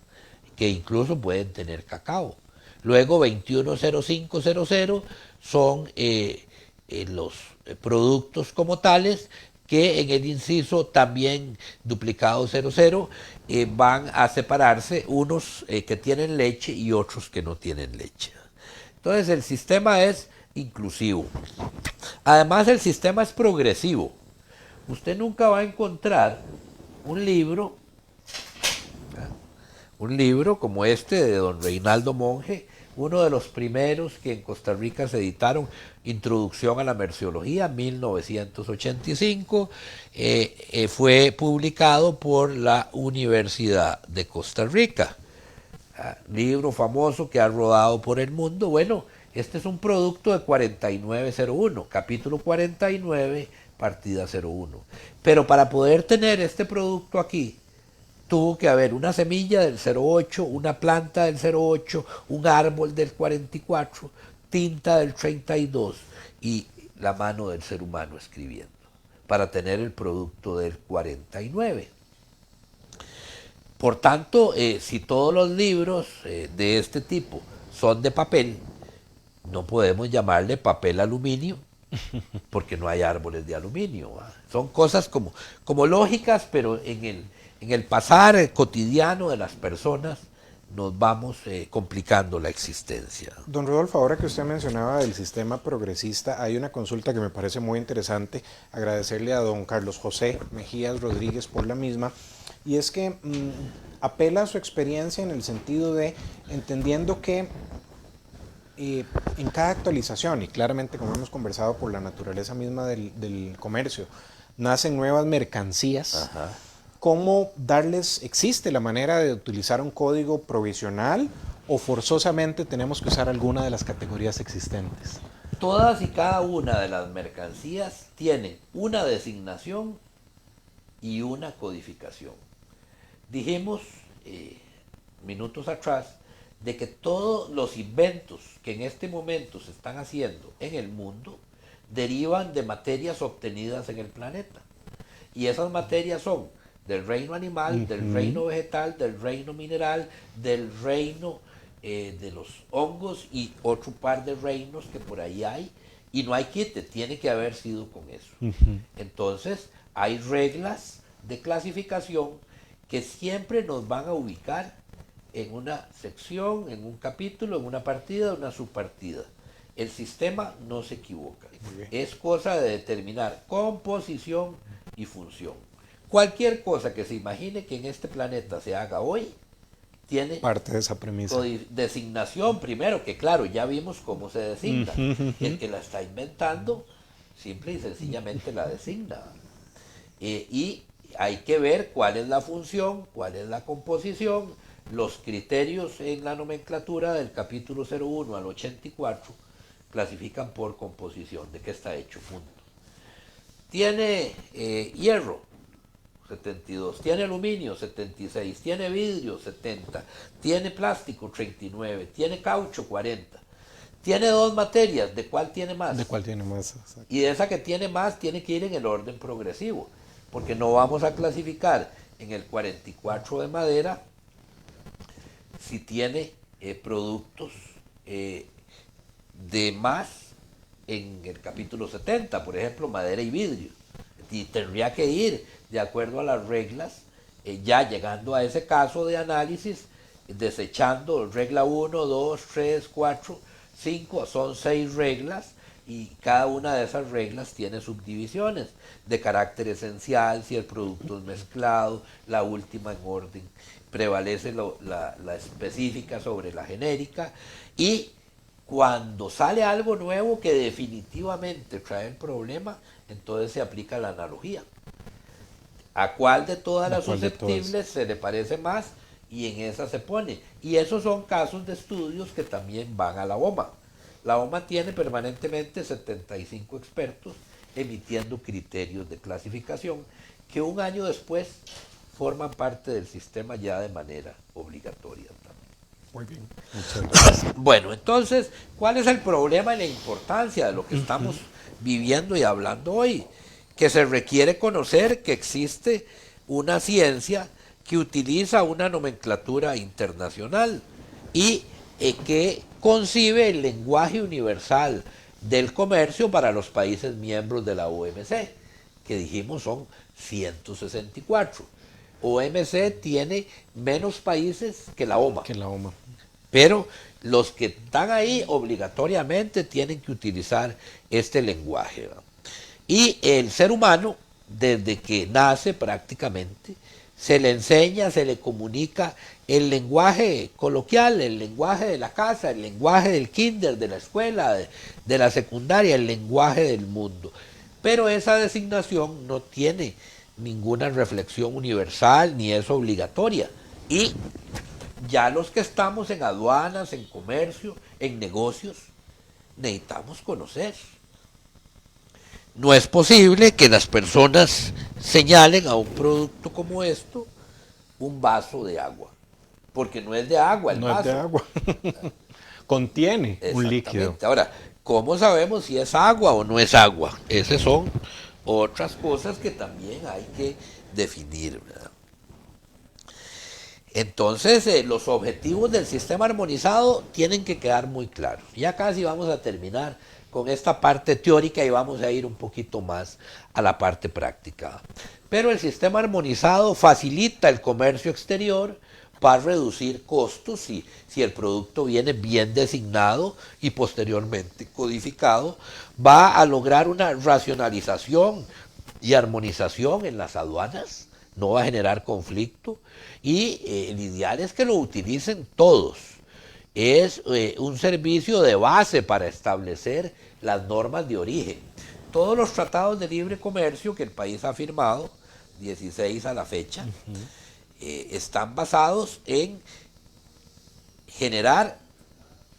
que incluso pueden tener cacao. Luego 210500 son los productos como tales que en el inciso también duplicado 00 van a separarse unos que tienen leche y otros que no tienen leche. Entonces el sistema es inclusivo. Además el sistema es progresivo. Usted nunca va a encontrar un libro como este de don Reinaldo Monge, uno de los primeros que en Costa Rica se editaron, Introducción a la Merciología, 1985, fue publicado por la Universidad de Costa Rica. Libro famoso que ha rodado por el mundo. Bueno, este es un producto de 4901, capítulo 49, partida 01. Pero para poder tener este producto aquí, tuvo que haber una semilla del 08, una planta del 08, un árbol del 44, tinta del 32 y la mano del ser humano escribiendo, para tener el producto del 49. Por tanto, si todos los libros de este tipo son de papel, no podemos llamarle papel aluminio, porque no hay árboles de aluminio. ¿Va? Son cosas como lógicas, pero en el pasar cotidiano de las personas nos vamos complicando la existencia. Don Rodolfo, ahora que usted mencionaba del sistema progresista, hay una consulta que me parece muy interesante. Agradecerle a don Carlos José Mejías Rodríguez por la misma. Y es que apela a su experiencia en el sentido de entendiendo que en cada actualización, y claramente como hemos conversado por la naturaleza misma del comercio, nacen nuevas mercancías. Ajá. ¿Cómo darles, existe la manera de utilizar un código provisional o forzosamente tenemos que usar alguna de las categorías existentes? Todas y cada una de las mercancías tienen una designación y una codificación. Dijimos minutos atrás de que todos los inventos que en este momento se están haciendo en el mundo derivan de materias obtenidas en el planeta. Y esas materias son del reino animal, del reino vegetal, del reino mineral, del reino de los hongos y otro par de reinos que por ahí hay. Y no hay quite, tiene que haber sido con eso. Entonces, hay reglas de clasificación que siempre nos van a ubicar en una sección, en un capítulo, en una partida, en una subpartida. El sistema no se equivoca. Es cosa de determinar composición y función. Cualquier cosa que se imagine que en este planeta se haga hoy, tiene parte de esa premisa. Designación primero, que claro, ya vimos cómo se designa. El que la está inventando, simple y sencillamente la designa. Y hay que ver cuál es la función, cuál es la composición, los criterios en la nomenclatura del capítulo 01 al 84 clasifican por composición, de qué está hecho, punto. Tiene hierro, 72, tiene aluminio, 76, tiene vidrio, 70, tiene plástico, 39, tiene caucho, 40. Tiene dos materias, ¿de cuál tiene más? ¿De cuál tiene más? Exacto. Y de esa que tiene más tiene que ir en el orden progresivo, porque no vamos a clasificar en el 44 de madera si tiene productos de más en el capítulo 70, por ejemplo, madera y vidrio. Y tendría que ir de acuerdo a las reglas, ya llegando a ese caso de análisis, desechando regla 1, 2, 3, 4, 5, son 6 reglas, y cada una de esas reglas tiene subdivisiones de carácter esencial, si el producto es mezclado, la última en orden, prevalece la específica sobre la genérica, y cuando sale algo nuevo que definitivamente trae el problema, entonces se aplica la analogía. ¿A cuál de todas las susceptibles se le parece más? Y en esa se pone. Y esos son casos de estudios que también van a la OMA. La OMA tiene permanentemente 75 expertos emitiendo criterios de clasificación que un año después forman parte del sistema ya de manera obligatoria también. Muy bien, muchas gracias. Bueno, entonces, ¿cuál es el problema y la importancia de lo que estamos viviendo y hablando hoy? Que se requiere conocer que existe una ciencia que utiliza una nomenclatura internacional y que concibe el lenguaje universal del comercio para los países miembros de la OMC, que dijimos son 164. OMC tiene menos países que la OMA. Pero los que están ahí obligatoriamente tienen que utilizar este lenguaje, ¿verdad? Y el ser humano, desde que nace prácticamente, se le enseña, se le comunica el lenguaje coloquial, el lenguaje de la casa, el lenguaje del kinder, de la escuela, de la secundaria, el lenguaje del mundo. Pero esa designación no tiene ninguna reflexión universal ni es obligatoria. Y ya los que estamos en aduanas, en comercio, en negocios, necesitamos conocer. No es posible que las personas señalen a un producto como esto un vaso de agua, porque no es de agua el vaso. No es de agua. Contiene un líquido. Ahora, ¿cómo sabemos si es agua o no es agua? Esas son otras cosas que también hay que definir, ¿verdad? Entonces, los objetivos del sistema armonizado tienen que quedar muy claros. Ya casi vamos a terminar con esta parte teórica y vamos a ir un poquito más a la parte práctica. Pero el sistema armonizado facilita el comercio exterior para reducir costos si el producto viene bien designado y posteriormente codificado, va a lograr una racionalización y armonización en las aduanas, no va a generar conflicto y el ideal es que lo utilicen todos. Es un servicio de base para establecer las normas de origen. Todos los tratados de libre comercio que el país ha firmado, 16 a la fecha, están basados en generar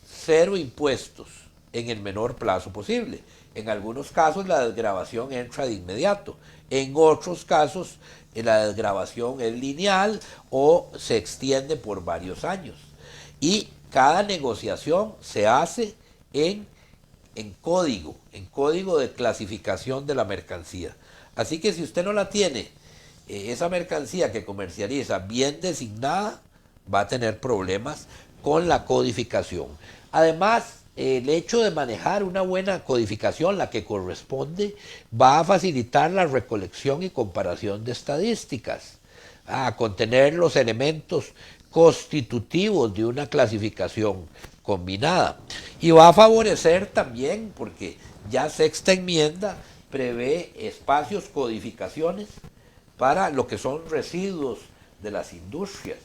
cero impuestos en el menor plazo posible. En algunos casos la desgravación entra de inmediato, en otros casos la desgravación es lineal o se extiende por varios años. Y cada negociación se hace en código de clasificación de la mercancía. Así que si usted no la tiene, esa mercancía que comercializa bien designada, va a tener problemas con la codificación. Además, el hecho de manejar una buena codificación, la que corresponde, va a facilitar la recolección y comparación de estadísticas, a contener los elementos constitutivos de una clasificación combinada. Y va a favorecer también, porque ya sexta enmienda prevé espacios, codificaciones, para lo que son residuos de las industrias.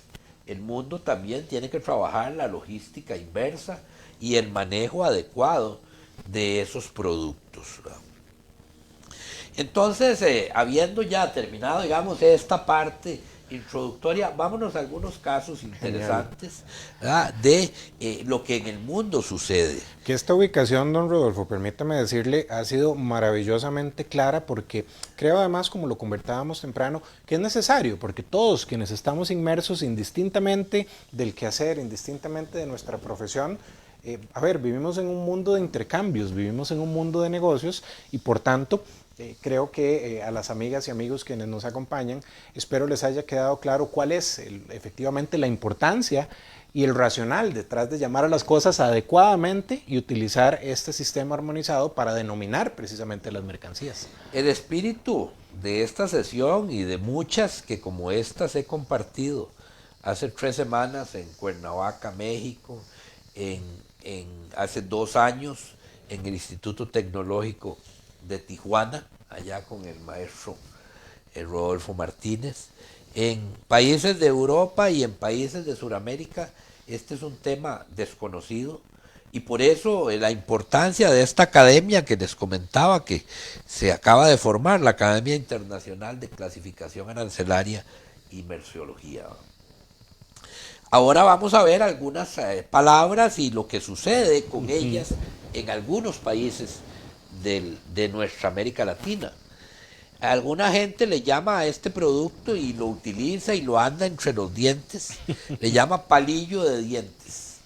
El mundo también tiene que trabajar la logística inversa y el manejo adecuado de esos productos. Entonces, habiendo ya terminado, digamos, esta parte introductoria, vámonos a algunos casos interesantes de lo que en el mundo sucede. Que esta ubicación, don Rodolfo, permítame decirle, ha sido maravillosamente clara porque creo además, como lo conversábamos temprano, que es necesario, porque todos quienes estamos inmersos indistintamente del quehacer, indistintamente de nuestra profesión, vivimos en un mundo de intercambios, vivimos en un mundo de negocios y por tanto creo que a las amigas y amigos quienes nos acompañan, espero les haya quedado claro cuál es efectivamente la importancia y el racional detrás de llamar a las cosas adecuadamente y utilizar este sistema armonizado para denominar precisamente las mercancías. El espíritu de esta sesión y de muchas que como estas he compartido hace 3 semanas en Cuernavaca, México, hace 2 años en el Instituto Tecnológico de Tijuana, allá con el maestro Rodolfo Martínez, en países de Europa y en países de Sudamérica. Este es un tema desconocido y por eso la importancia de esta academia que les comentaba que se acaba de formar, la Academia Internacional de Clasificación Arancelaria y Merciología. Ahora vamos a ver algunas palabras y lo que sucede con ellas en algunos países de nuestra América Latina. Alguna gente le llama a este producto y lo utiliza y lo anda entre los dientes, le llama palillo de dientes.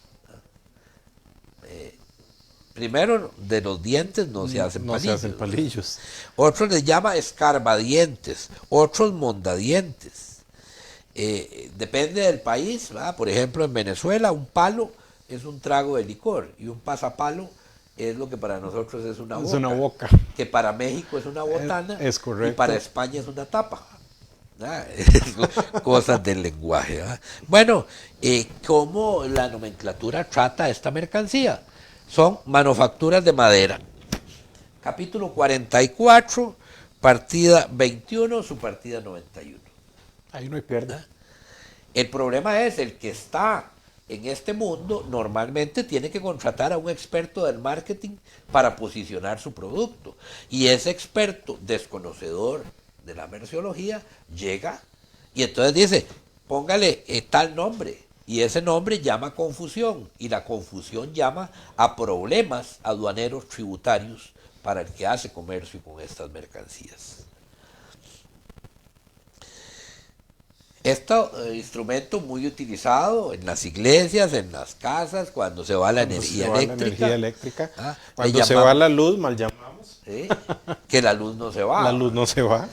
Primero, de los dientes no se hacen palillos. No se hacen palillos. Otros les llama escarbadientes, otros mondadientes. Depende del país, ¿verdad? Por ejemplo, en Venezuela un palo es un trago de licor y un pasapalo es lo que para nosotros es una boca. Es una boca. Que para México es una botana. Es correcto. Y para España es una tapa. Cosas del lenguaje. ¿Verdad? Bueno, ¿cómo la nomenclatura trata esta mercancía? Son manufacturas de madera. Capítulo 44, partida 21, su partida 91. Ahí no hay pierde. El problema es el que está en este mundo normalmente tiene que contratar a un experto del marketing para posicionar su producto. Y ese experto desconocedor de la merciología llega y entonces dice, póngale tal nombre. Y ese nombre llama confusión y la confusión llama a problemas aduaneros tributarios para el que hace comercio con estas mercancías. Este instrumento muy utilizado en las iglesias, en las casas, cuando se va la energía eléctrica. Cuando se va la luz, mal llamamos. Que la luz no se va. La luz no se va.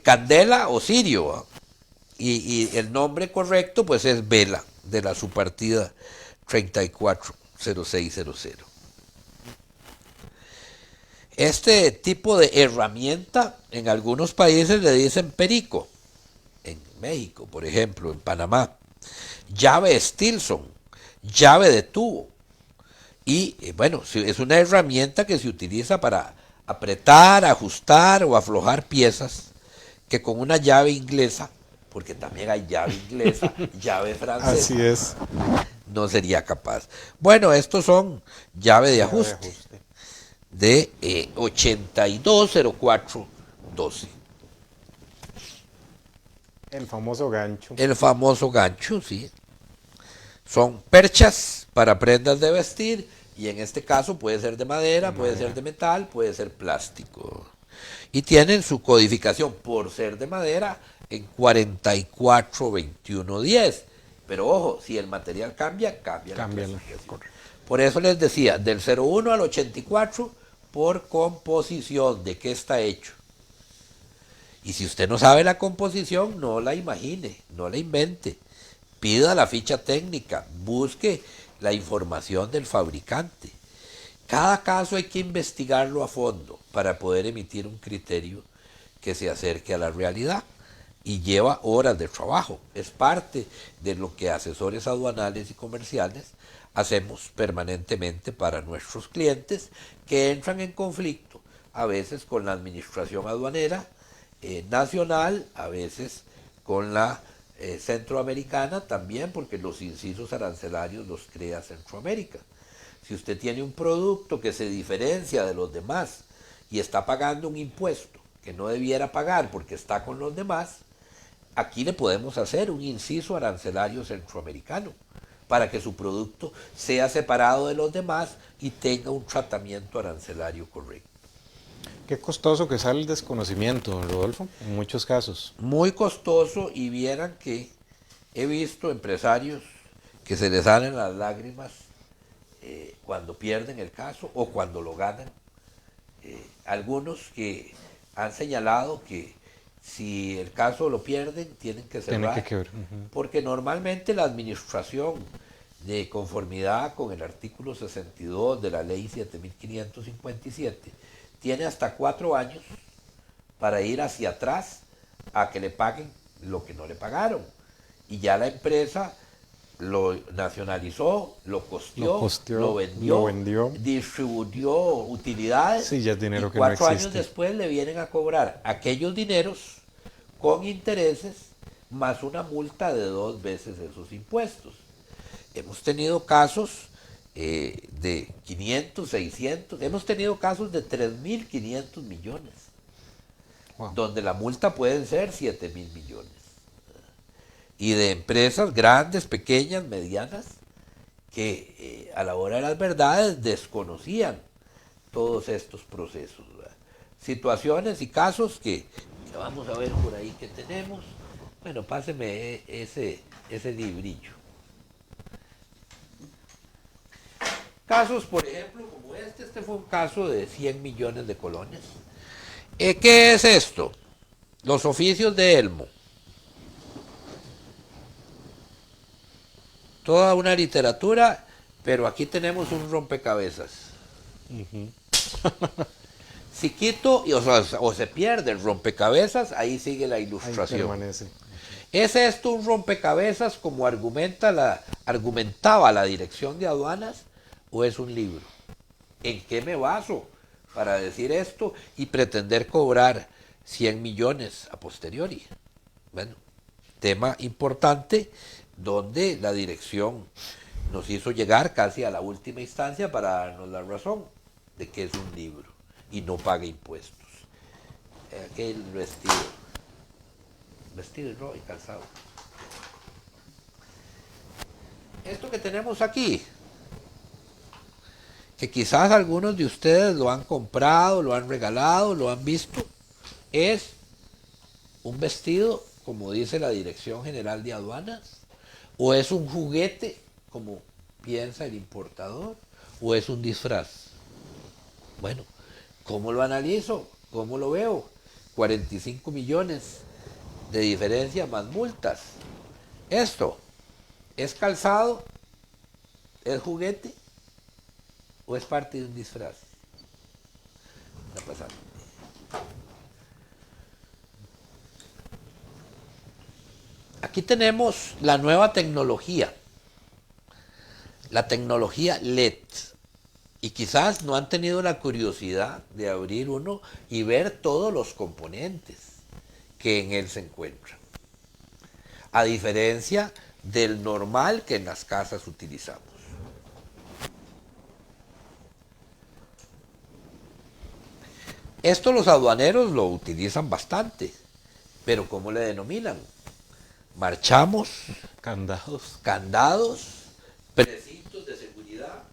Candela o cirio. y el nombre correcto pues es vela de la subpartida 340600. Este tipo de herramienta en algunos países le dicen perico, en México, por ejemplo, en Panamá, llave Stilson, llave de tubo. Y bueno, es una herramienta que se utiliza para apretar, ajustar o aflojar piezas que con una llave inglesa, porque también hay llave inglesa, llave Así francesa, es. no sería capaz. Bueno, estos son llave de Llave de ajuste ajuste. de 820412. El famoso gancho. El famoso gancho, sí. Son perchas para prendas de vestir y en este caso puede ser de madera, De puede ser madera. de metal, puede ser plástico. Y tienen su codificación por ser de madera en 442110. Pero ojo, si el material cambia, cambia la Cámbiala. clasificación. Por eso les decía, del 01 al 84 por composición, de qué está hecho. Y si usted no sabe la composición, no la imagine, no la invente. Pida la ficha técnica, busque la información del fabricante. Cada caso hay que investigarlo a fondo para poder emitir un criterio que se acerque a la realidad y lleva horas de trabajo. Es parte de lo que asesores aduanales y comerciales hacemos permanentemente para nuestros clientes que entran en conflicto, a veces con la administración aduanera nacional, a veces con la centroamericana también, porque los incisos arancelarios los crea Centroamérica. Si usted tiene un producto que se diferencia de los demás y está pagando un impuesto que no debiera pagar porque está con los demás, aquí le podemos hacer un inciso arancelario centroamericano para que su producto sea separado de los demás y tenga un tratamiento arancelario correcto. Qué costoso que sale el desconocimiento, don Rodolfo, en muchos casos. Muy costoso y vieran que he visto empresarios que se les salen las lágrimas cuando pierden el caso o cuando lo ganan. Algunos que han señalado que si el caso lo pierden tienen que Tiene que cerrar, quebrar. Ujú. porque normalmente la administración de conformidad con el artículo 62 de la ley 7557 tiene hasta 4 años para ir hacia atrás a que le paguen lo que no le pagaron. Y ya la empresa lo nacionalizó, lo costeó, Lo lo vendió. distribuyó utilidades Sí, ya es y dinero que no 4 años existe. después le vienen a cobrar aquellos dineros con intereses más una multa de 2 veces esos impuestos. Hemos tenido casos de 500, 600, hemos tenido casos de 3.500 millones, Wow. donde la multa pueden ser 7.000 millones. Y de empresas grandes, pequeñas, medianas, que a la hora de las verdades desconocían todos estos procesos, ¿verdad? Situaciones y casos que vamos a ver por ahí que tenemos. Bueno, páseme ese librillo. Casos, por ejemplo, como este fue un caso de 100 millones de colones. ¿Qué es esto? Los oficios de Elmo. Toda una literatura, pero aquí tenemos un rompecabezas. Si quito o se pierde el rompecabezas, ahí sigue la Ahí ilustración. permanece. ¿Es esto un rompecabezas como argumentaba la dirección de aduanas o es un libro? ¿En qué me baso para decir esto y pretender cobrar 100 millones a posteriori? Bueno, tema importante donde la dirección nos hizo llegar casi a la última instancia para darnos la razón de que es un libro y no paga impuestos. Aquel vestido y calzado. Esto que tenemos aquí, que quizás algunos de ustedes lo han comprado, lo han regalado, lo han visto, es un vestido, como dice la Dirección General de Aduanas, o es un juguete, como piensa el importador, o es un disfraz. Bueno, ¿cómo lo analizo? ¿Cómo lo veo? 45 millones de diferencia más multas. ¿Esto es calzado? ¿Es juguete? ¿O es parte de un disfraz? Está pasando. Aquí tenemos la nueva tecnología, la tecnología LED. Y quizás no han tenido la curiosidad de abrir uno y ver todos los componentes que en él se encuentran. A diferencia del normal que en las casas utilizamos. Esto los aduaneros lo utilizan bastante, pero ¿cómo le denominan? Marchamos, Candados. candados, precintos de seguridad.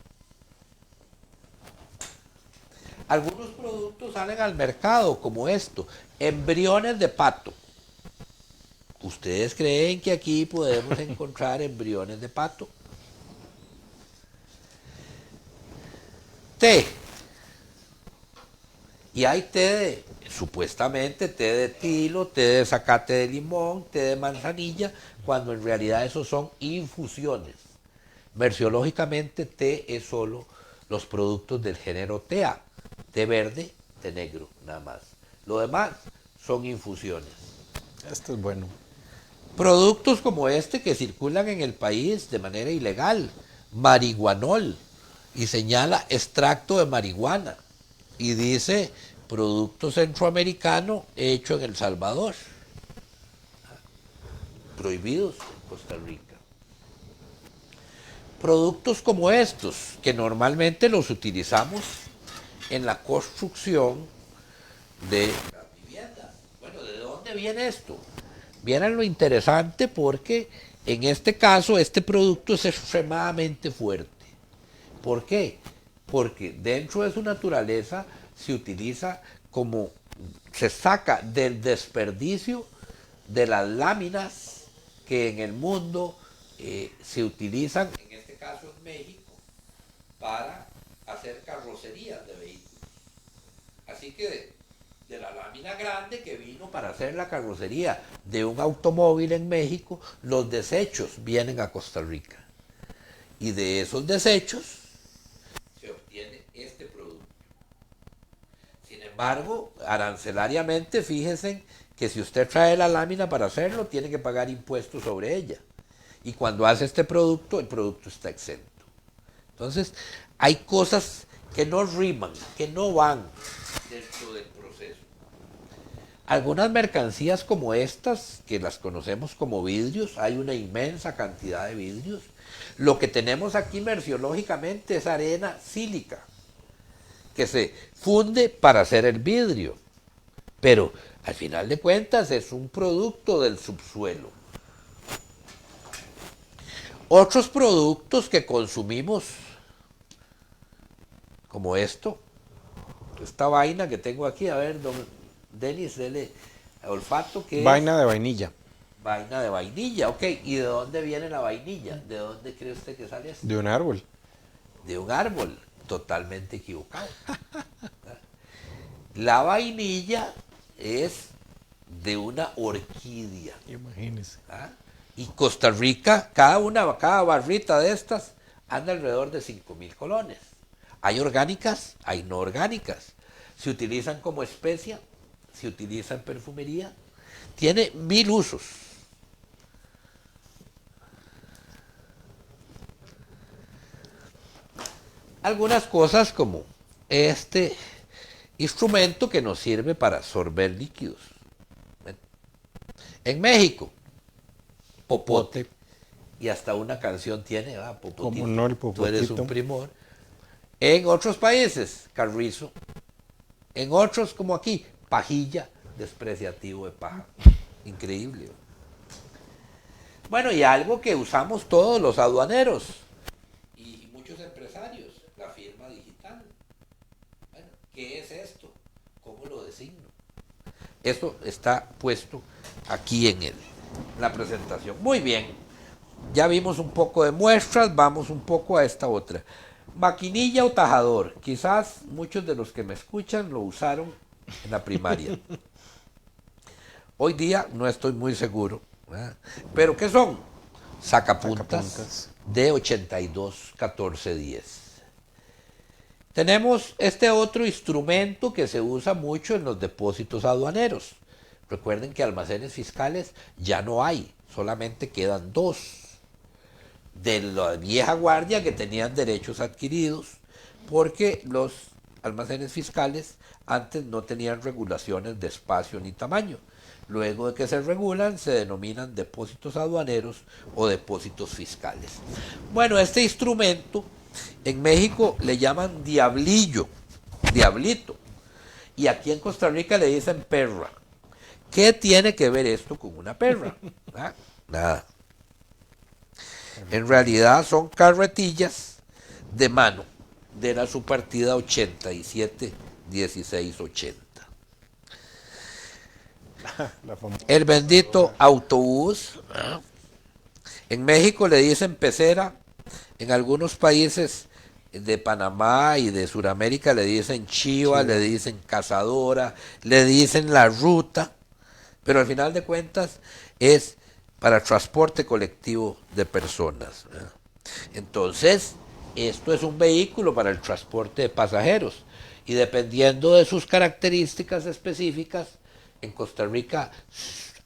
Algunos productos salen al mercado como esto, embriones de pato. ¿Ustedes creen que aquí podemos encontrar embriones de pato? Té. Y hay té, supuestamente té de tilo, té de zacate de limón, té de manzanilla, cuando en realidad esos son infusiones. Merciológicamente, té es solo los productos del género tea, té verde, té negro, nada más. Lo demás son infusiones. Esto es bueno. Productos como este que circulan en el país de manera ilegal, marihuanol, y señala extracto de marihuana, y dice producto centroamericano hecho en El Salvador, prohibidos en Costa Rica. Productos como estos, que normalmente los utilizamos en la construcción de las viviendas. Bueno, ¿de dónde viene esto? Vieran lo interesante porque en este caso este producto es extremadamente fuerte. ¿Por qué? Porque dentro de su naturaleza se utiliza como, se saca del desperdicio de las láminas que en el mundo se utilizan, en este caso en México, para hacer carrocerías de vehículos. Así que de la lámina grande que vino para hacer la carrocería de un automóvil en México, los desechos vienen a Costa Rica. Y de esos desechos se obtiene este producto. Sin embargo, arancelariamente, fíjense que si usted trae la lámina para hacerlo, tiene que pagar impuestos sobre ella. Y cuando hace este producto, el producto está exento. Entonces, hay cosas que no riman, que no van dentro del proceso. Algunas mercancías como estas, que las conocemos como vidrios, hay una inmensa cantidad de vidrios. Lo que tenemos aquí merciológicamente es arena sílica, que se funde para hacer el vidrio. Pero al final de cuentas es un producto del subsuelo. Otros productos que consumimos, como esto, esta vaina que tengo aquí, a ver, don Denis, dele olfato, ¿qué Vaina es? de vainilla. Vaina de vainilla, ok. ¿Y de dónde viene la vainilla? ¿De dónde cree usted que sale esto? De un árbol. De un árbol, totalmente equivocado. La vainilla es de una orquídea. Imagínese. ¿Ah? Y Costa Rica, cada barrita de estas anda alrededor de 5,000 colones. Hay orgánicas, hay no orgánicas. Se utilizan como especia, se utiliza en perfumería. Tiene 1000 usos. Algunas cosas como este instrumento que nos sirve para sorber líquidos. En México, popote. Y hasta una canción tiene, Popotito, Como no, el tú eres popotito. un primor. En otros países, carrizo. En otros, como aquí, pajilla, despreciativo de paja. Increíble. Bueno, y algo que usamos todos los aduaneros y muchos empresarios, la firma digital. Bueno, ¿qué es esto? ¿Cómo lo designo? Esto está puesto aquí en la presentación. Muy bien, ya vimos un poco de muestras, vamos un poco a esta otra. Maquinilla o tajador. Quizás muchos de los que me escuchan lo usaron en la primaria. Hoy día no estoy muy seguro, ¿verdad? Pero ¿qué son? Sacapuntas, Sacapuntas. de 82 14 10. Tenemos este otro instrumento que se usa mucho en los depósitos aduaneros. Recuerden que almacenes fiscales ya no hay, solamente quedan dos de la vieja guardia que tenían derechos adquiridos, porque los almacenes fiscales antes no tenían regulaciones de espacio ni tamaño. Luego de que se regulan, se denominan depósitos aduaneros o depósitos fiscales. Bueno, este instrumento en México le llaman diablillo, diablito, y aquí en Costa Rica le dicen perra. ¿Qué tiene que ver esto con una perra? ¿Ah? Nada. En realidad son carretillas de mano de la subpartida 87 16 80. El bendito autobús. ¿Ah? En México le dicen pecera. En algunos países de Panamá y de Sudamérica le dicen chiva, le dicen cazadora, le dicen la ruta. Pero al final de cuentas es para transporte colectivo de personas, ¿verdad? Entonces, esto es un vehículo para el transporte de pasajeros y dependiendo de sus características específicas, en Costa Rica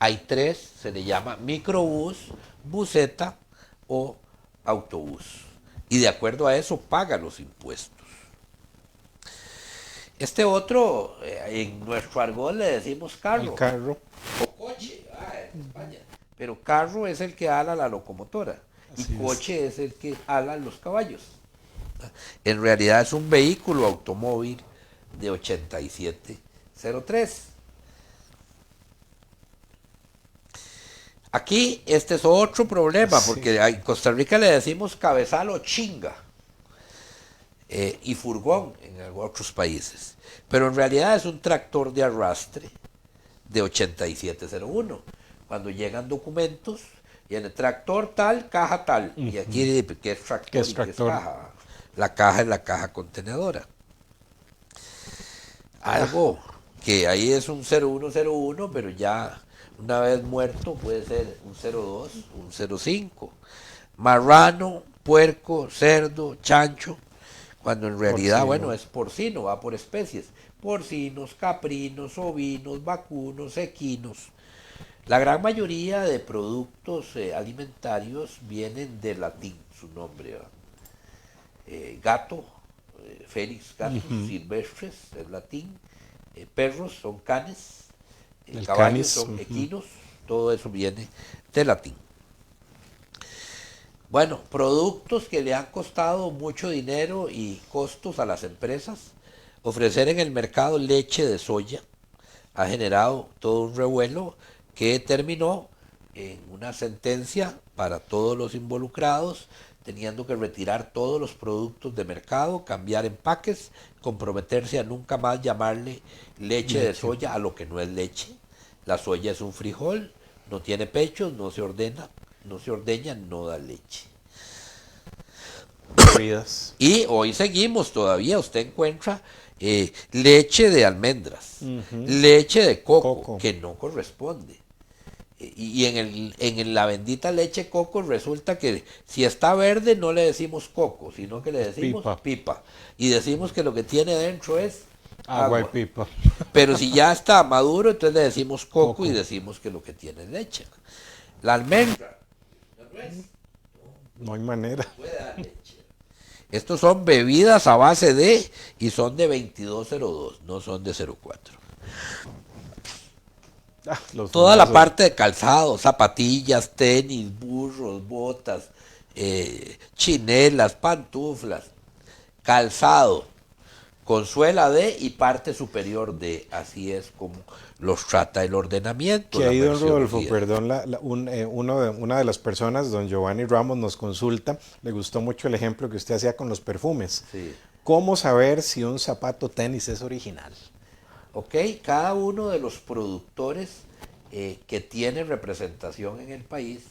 hay tres, se le llama microbús, buseta o autobús. Y de acuerdo a eso paga los impuestos. Este otro, en nuestro argot le decimos carro. El carro. O coche, en España. Pero carro es el que ala la locomotora. Así Y coche es el que ala los caballos. En realidad es un vehículo automóvil de 8703. Aquí este es otro problema, porque en Costa Rica le decimos cabezal o chinga. Y furgón en otros países. Pero en realidad es un tractor de arrastre de 8701. Cuando llegan documentos, y en el tractor tal, caja tal. Y aquí, ¿qué es tractor? ¿Qué es ¿Y tractor? qué es caja? La caja es la caja contenedora. Algo que ahí es un 0101, pero ya una vez muerto puede ser un 02, un 05. Marrano, puerco, cerdo, chancho, cuando en realidad, Porcino. bueno, es porcino, va por especies. Porcinos, caprinos, ovinos, vacunos, equinos. La gran mayoría de productos alimentarios vienen del latín, su nombre. Gato, Félix gatos, silvestres, es latín. Perros son canes, El caballos canis, son equinos, todo eso viene del latín. Bueno, productos que le han costado mucho dinero y costos a las empresas. Ofrecer en el mercado leche de soya ha generado todo un revuelo que terminó en una sentencia para todos los involucrados, teniendo que retirar todos los productos de mercado, cambiar empaques, comprometerse a nunca más llamarle leche de soya a lo que no es leche. La soya es un frijol, no tiene pechos, no se ordeña, no da leche. Corridas. Y hoy seguimos todavía, usted encuentra leche de almendras, leche de coco, que no corresponde. Y en la bendita leche coco resulta que si está verde no le decimos coco, sino que le decimos pipa. Y decimos que lo que tiene dentro es Agua y pipa. Pero si ya está maduro, entonces le decimos coco y decimos que lo que tiene es leche. La almendra, la nuez, No hay manera. puede dar leche. Estos son bebidas a base de y son de 2202, no son de 04. Toda la parte de calzado, zapatillas, tenis, burros, botas, chinelas, pantuflas, calzado, con suela de y parte superior de, así es como los trata el ordenamiento. Que ahí, don Rodolfo, perdón, una de las personas, don Giovanni Ramos, nos consulta, le gustó mucho el ejemplo que usted hacía con los perfumes. Sí. ¿Cómo saber si un zapato tenis es original? Ok, cada uno de los productores que tiene representación en el país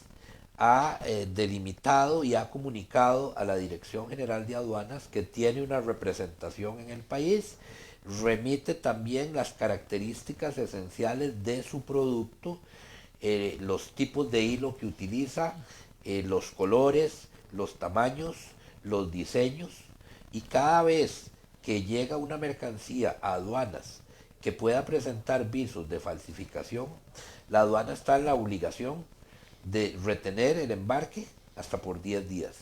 ha delimitado y ha comunicado a la Dirección General de Aduanas que tiene una representación en el país remite también las características esenciales de su producto, los tipos de hilo que utiliza, los colores, los tamaños, los diseños, y cada vez que llega una mercancía a aduanas que pueda presentar visos de falsificación, la aduana está en la obligación de retener el embarque hasta por 10 días,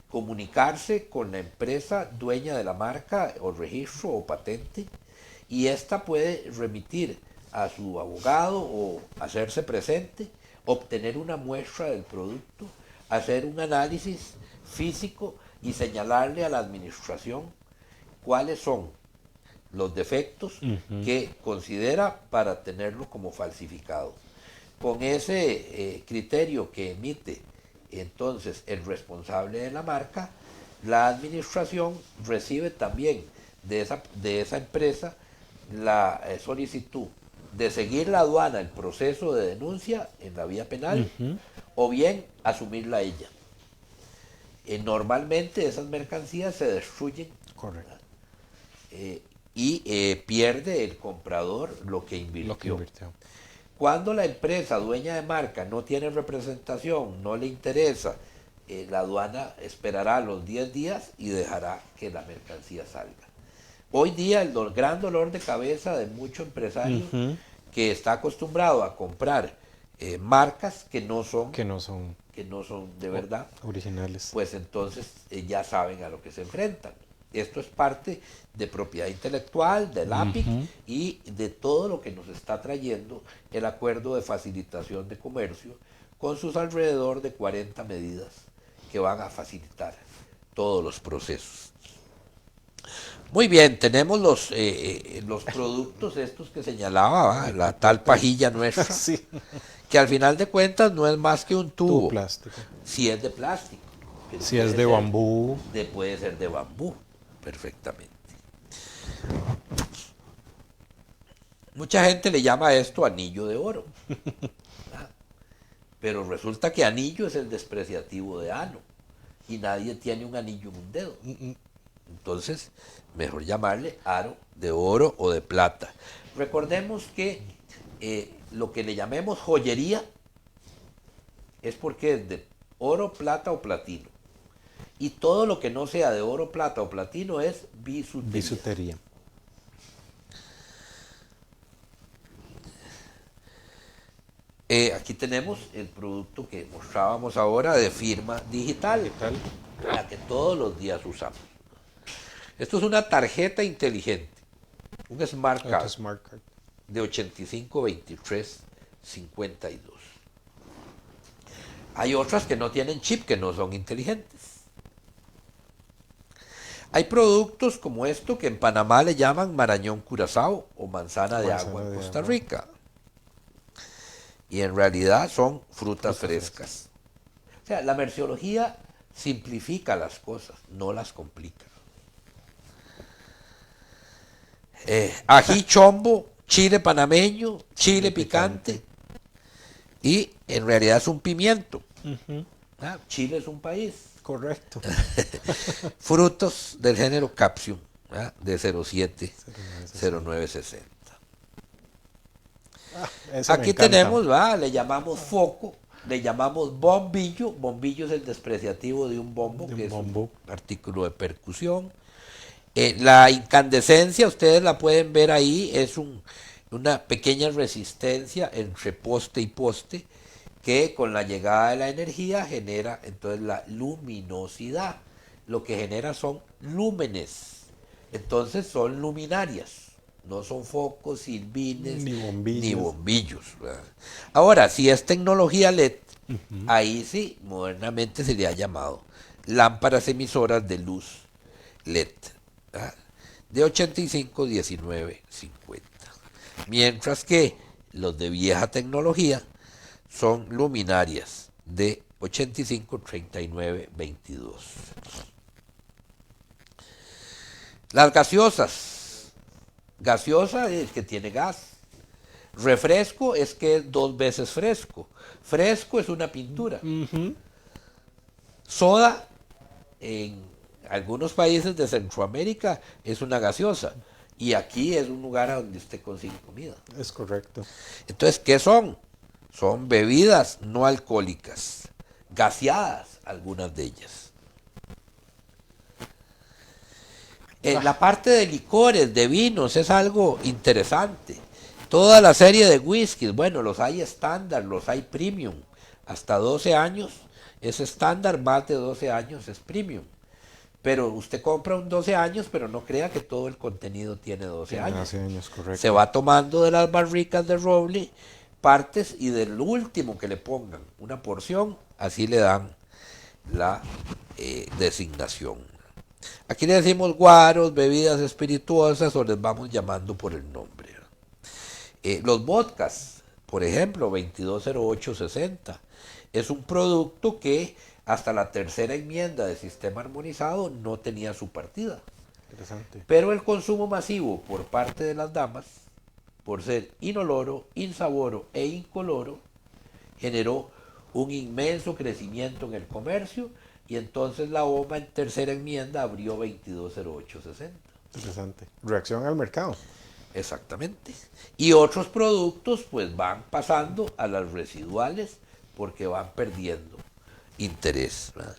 comunicarse con la empresa dueña de la marca o registro o patente, y ésta puede remitir a su abogado o hacerse presente, obtener una muestra del producto, hacer un análisis físico y señalarle a la administración cuáles son los defectos que considera para tenerlo como falsificado. Con ese criterio que emite entonces el responsable de la marca, la administración recibe también de esa empresa la solicitud de seguir la aduana el proceso de denuncia en la vía penal o bien asumirla ella. Normalmente esas mercancías se destruyen. Correcto. Y pierde el comprador lo que invirtió. Cuando la empresa dueña de marca no tiene representación, no le interesa, la aduana esperará los 10 días y dejará que la mercancía salga. Hoy día el gran dolor de cabeza de mucho empresario que está acostumbrado a comprar marcas que no son de verdad originales, pues entonces ya saben a lo que se enfrentan. Esto es parte de propiedad intelectual, del APIC y de todo lo que nos está trayendo el acuerdo de facilitación de comercio con sus alrededor de 40 medidas que van a facilitar todos los procesos. Muy bien, tenemos los productos estos que señalaba, ¿va? La tal pajilla nuestra, sí, que al final de cuentas no es más que un tubo. plástico. Si es de plástico. Si es de bambú. Puede ser de bambú, perfectamente. Mucha gente le llama a esto anillo de oro. Pero resulta que anillo es el despreciativo de ano. Y nadie tiene un anillo en un dedo. Entonces, mejor llamarle aro de oro o de plata. Recordemos que lo que le llamemos joyería es porque es de oro, plata o platino. Y todo lo que no sea de oro, plata o platino es bisutería. Aquí tenemos el producto que mostrábamos ahora de firma digital, la que todos los días usamos. Esto es una tarjeta inteligente, un Smart Card de 852352. Hay otras que no tienen chip, que no son inteligentes. Hay productos como esto que en Panamá le llaman marañón curazao o manzana de agua en Costa Rica. Y en realidad son frutas frescas. O sea, la merciología simplifica las cosas, no las complica. Ají chombo, chile panameño, chile picante. Y en realidad es un pimiento. Chile es un país. Correcto. Frutos del género Capsium, de 070960. Aquí tenemos, le llamamos foco, le llamamos bombillo. Bombillo es el despreciativo de un bombo, que es un artículo de percusión. La incandescencia, ustedes la pueden ver ahí, es una pequeña resistencia entre poste y poste que con la llegada de la energía genera entonces la luminosidad. Lo que genera son lúmenes, entonces son luminarias, no son focos, silbines ni bombillos. Ahora, si es tecnología LED, ahí sí, modernamente se le ha llamado lámparas emisoras de luz LED, de 851950. Mientras que los de vieja tecnología son luminarias de 853922. Las gaseosas. Gaseosa es que tiene gas. Refresco es que es 2 veces fresco. Fresco es una pintura. Soda, en algunos países de Centroamérica, es una gaseosa. y aquí es un lugar a donde usted consigue comida. Es correcto. Entonces, ¿qué son? Son bebidas no alcohólicas, gaseadas, algunas de ellas. La parte de licores, de vinos, es algo interesante. Toda la serie de whiskies, bueno, los hay estándar, los hay premium. Hasta 12 años es estándar, más de 12 años es premium. Pero usted compra un 12 años, pero no crea que todo el contenido tiene 12 años. 12 años, correcto. Se va tomando de las barricas de roble partes y del último que le pongan una porción, así le dan la designación. Aquí le decimos guaros, bebidas espirituosas o les vamos llamando por el nombre. Los vodkas, por ejemplo, 220860, es un producto que hasta la tercera enmienda del sistema armonizado no tenía su partida. Interesante. Pero el consumo masivo por parte de las damas, por ser inoloro, insaboro e incoloro, generó un inmenso crecimiento en el comercio y entonces la OMA en tercera enmienda abrió 220860. Interesante. Reacción al mercado. Exactamente. Y otros productos pues van pasando a las residuales porque van perdiendo interés, ¿verdad?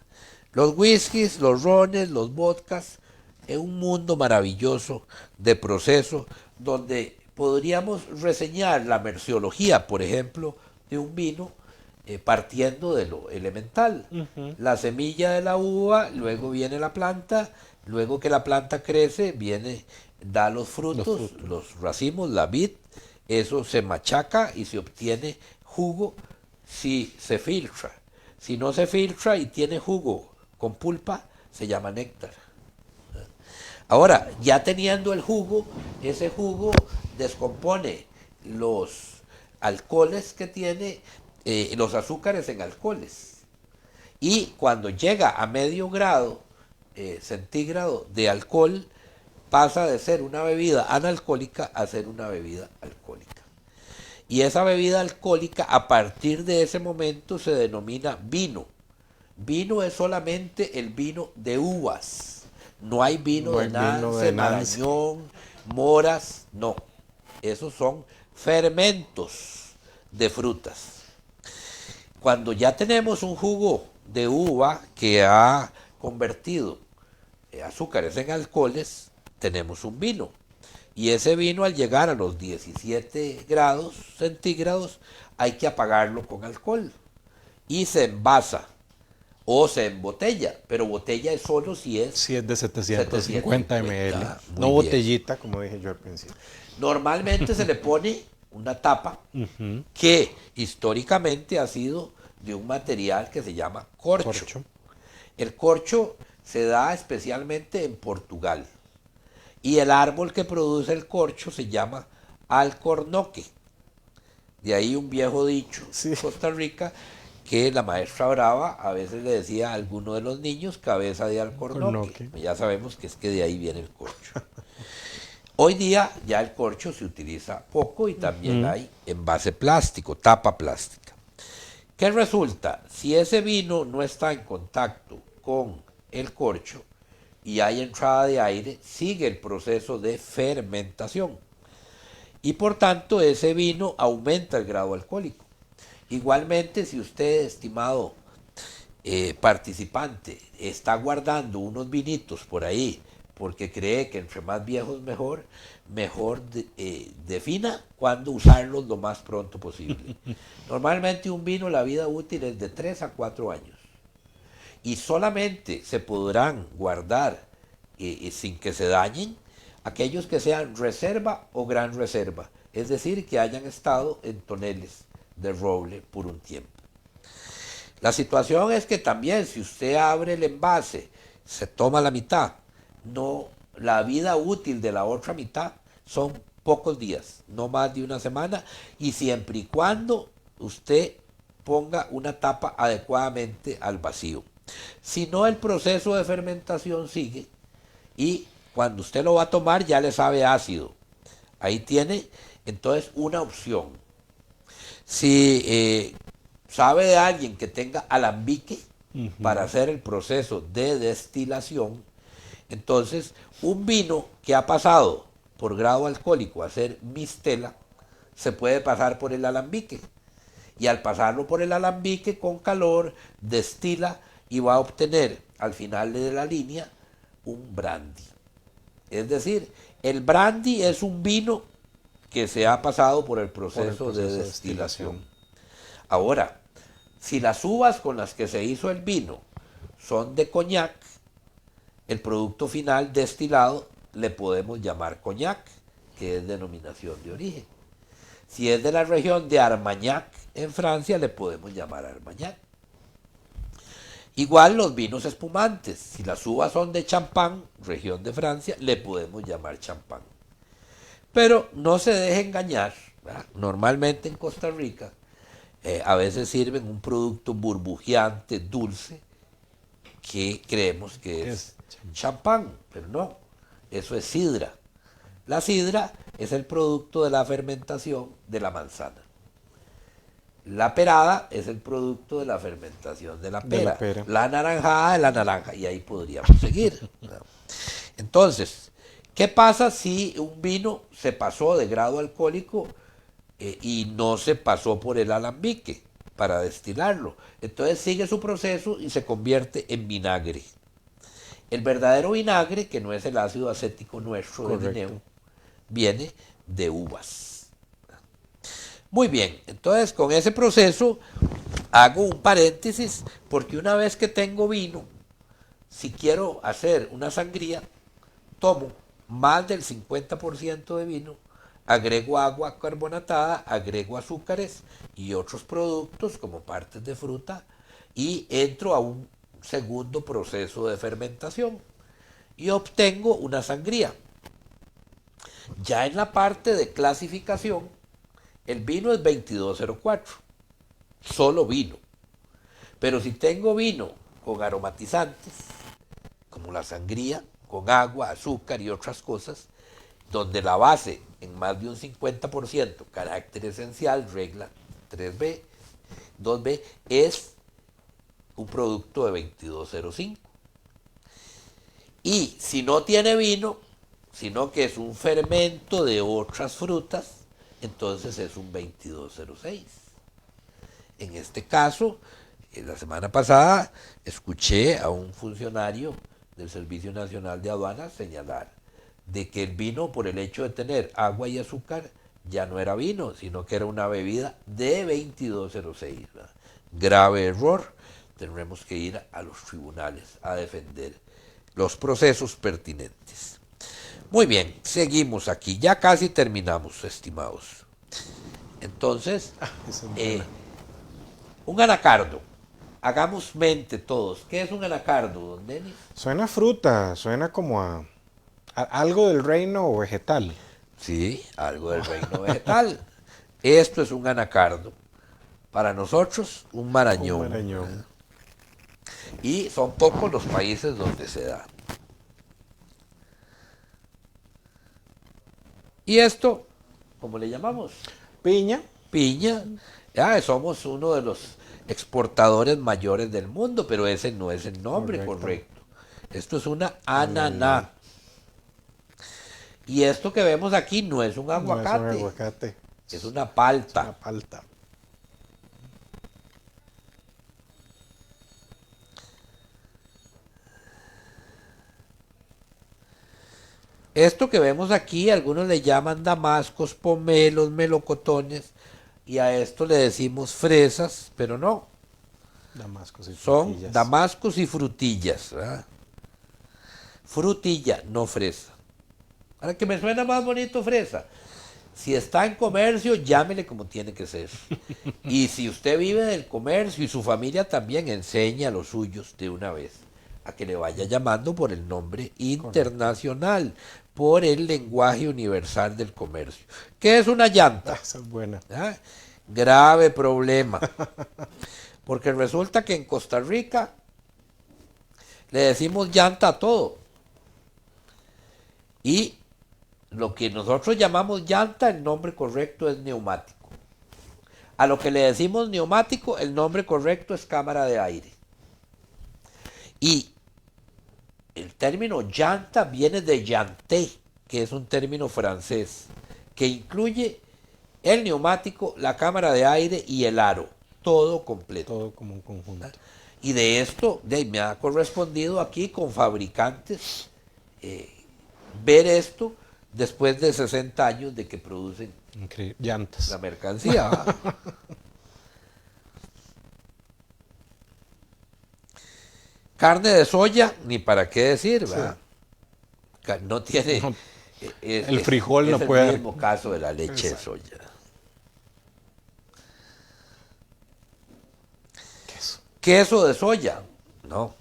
Los whiskies, los rones, los vodkas, es un mundo maravilloso de proceso donde podríamos reseñar la merciología, por ejemplo, de un vino partiendo de lo elemental. La semilla de la uva, luego viene la planta, luego que la planta crece, da los frutos, los racimos, la vid, eso se machaca y se obtiene jugo si se filtra. Si no se filtra y tiene jugo con pulpa, se llama néctar. Ahora, ya teniendo el jugo, ese jugo descompone los alcoholes que tiene, los azúcares en alcoholes. Y cuando llega a medio grado centígrado de alcohol, pasa de ser una bebida analcohólica a ser una bebida alcohólica. Y esa bebida alcohólica, a partir de ese momento, se denomina vino. Vino es solamente el vino de uvas. No hay vino de Nance, Marañón, moras, no. Esos son fermentos de frutas. Cuando ya tenemos un jugo de uva que ha convertido azúcares en alcoholes, tenemos un vino. Y ese vino, al llegar a los 17 grados centígrados, hay que apagarlo con alcohol. Y se envasa o se embotella, pero botella es solo si es de 750 ml. No bien. Botellita, como dije yo al principio. Normalmente se le pone una tapa que históricamente ha sido de un material que se llama corcho. El corcho se da especialmente en Portugal. Y el árbol que produce el corcho se llama alcornoque. De ahí un viejo dicho en Costa Rica que la maestra Brava a veces le decía a alguno de los niños cabeza de alcornoque. Ya sabemos que es que de ahí viene el corcho. Hoy día ya el corcho se utiliza poco y también hay envase plástico, tapa plástica. ¿Qué resulta? Si ese vino no está en contacto con el corcho y hay entrada de aire, sigue el proceso de fermentación. Y por tanto ese vino aumenta el grado alcohólico. Igualmente, si usted, estimado participante, está guardando unos vinitos por ahí porque cree que entre más viejos mejor defina cuándo usarlos lo más pronto posible. Normalmente un vino, la vida útil es de 3 a 4 años. Y solamente se podrán guardar sin que se dañen aquellos que sean reserva o gran reserva, es decir, que hayan estado en toneles de roble por un tiempo. La situación es que también si usted abre el envase, se toma la mitad, la vida útil de la otra mitad son pocos días, no más de una semana, y siempre y cuando usted ponga una tapa adecuadamente al vacío. Si no, el proceso de fermentación sigue y cuando usted lo va a tomar ya le sabe ácido. Ahí tiene entonces una opción. Si sabe de alguien que tenga alambique para hacer el proceso de destilación, entonces un vino que ha pasado por grado alcohólico a ser mistela, se puede pasar por el alambique. Y al pasarlo por el alambique con calor, destila y va a obtener al final de la línea un brandy. Es decir, el brandy es un vino que se ha pasado por el proceso de destilación. Ahora, si las uvas con las que se hizo el vino son de coñac, el producto final destilado le podemos llamar coñac, que es denominación de origen. Si es de la región de Armagnac en Francia, le podemos llamar Armagnac. Igual los vinos espumantes, si las uvas son de Champagne, región de Francia, le podemos llamar champán. Pero no se deje engañar, ¿verdad? Normalmente en Costa Rica a veces sirven un producto burbujeante, dulce, que creemos que es champán, pero no, eso es sidra. La sidra es el producto de la fermentación de la manzana. La perada es el producto de la fermentación de la pera. La naranjada de la naranja. Y ahí podríamos seguir. Entonces, ¿qué pasa si un vino se pasó de grado alcohólico y no se pasó por el alambique para destilarlo? Entonces sigue su proceso y se convierte en vinagre. El verdadero vinagre, que no es el ácido acético nuestro de guineo, viene de uvas. Muy bien, entonces con ese proceso hago un paréntesis, porque una vez que tengo vino, si quiero hacer una sangría, tomo más del 50% de vino, agrego agua carbonatada, agrego azúcares y otros productos como partes de fruta y entro a un segundo proceso de fermentación y obtengo una sangría. Ya en la parte de clasificación, el vino es 2204, solo vino. Pero si tengo vino con aromatizantes, como la sangría, con agua, azúcar y otras cosas, donde la base en más de un 50%, carácter esencial, regla 3B, 2B, es un producto de 2205. Y si no tiene vino, sino que es un fermento de otras frutas, entonces es un 2206. En este caso, la semana pasada escuché a un funcionario del Servicio Nacional de Aduanas señalar de que el vino, por el hecho de tener agua y azúcar, ya no era vino, sino que era una bebida de 2206. ¿Verdad? Grave error, tendremos que ir a los tribunales a defender los procesos pertinentes. Muy bien, seguimos aquí, ya casi terminamos, estimados. Entonces, un anacardo. Hagamos mente todos. ¿Qué es un anacardo, don Denis? Suena a fruta, suena como a algo del reino vegetal. Sí, algo del reino vegetal. Esto es un anacardo. Para nosotros, un marañón. Un marañón. Y son pocos los países donde se da. Y esto, ¿cómo le llamamos? Piña. Piña. Ya, somos uno de los exportadores mayores del mundo, pero ese no es el nombre correcto. Esto es una ananá. Y esto que vemos aquí no es un aguacate. No es un aguacate. Es una palta. Es una palta. Esto que vemos aquí, algunos le llaman damascos, pomelos, melocotones, y a esto le decimos fresas, pero no. Damascos y son frutillas. damascos y frutillas. ¿Verdad? Frutilla, no fresa. Ahora que me suena más bonito fresa. Si está en comercio, llámele como tiene que ser. Y si usted vive del comercio y su familia también, enseña a los suyos de una vez a que le vaya llamando por el nombre internacional, por el lenguaje universal del comercio. ¿Qué es una llanta? Esa es buena. ¿Ah? Grave problema. Porque resulta que en Costa Rica le decimos llanta a todo. Y lo que nosotros llamamos llanta, el nombre correcto es neumático. A lo que le decimos neumático, el nombre correcto es cámara de aire. Y el término llanta viene de llanté, que es un término francés, que incluye el neumático, la cámara de aire y el aro, todo completo. Todo como un conjunto. Y de esto me ha correspondido aquí con fabricantes ver esto después de 60 años de que producen Increíble. Llantas. la mercancía. ¿Va? Carne de soya, ni para qué decir, ¿verdad? Sí. No tiene... No, el frijol no puede... Es el mismo caso de la leche de soya. Queso de soya, no.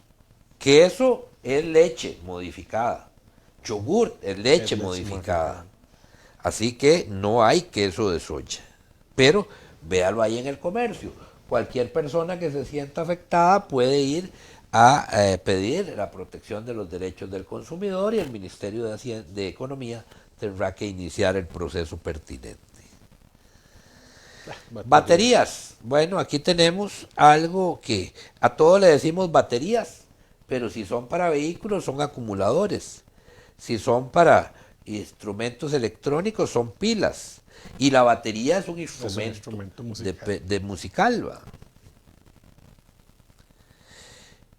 Queso es leche modificada. Yogur es leche modificada. Así que no hay queso de soya. Pero véalo ahí en el comercio. Cualquier persona que se sienta afectada puede ir a pedir la protección de los derechos del consumidor y el Ministerio de Economía tendrá que iniciar el proceso pertinente. Baterías. Bueno, aquí tenemos algo que a todos le decimos baterías, pero si son para vehículos son acumuladores. Si son para instrumentos electrónicos son pilas. Y la batería es un instrumento musical. De musical, ¿va?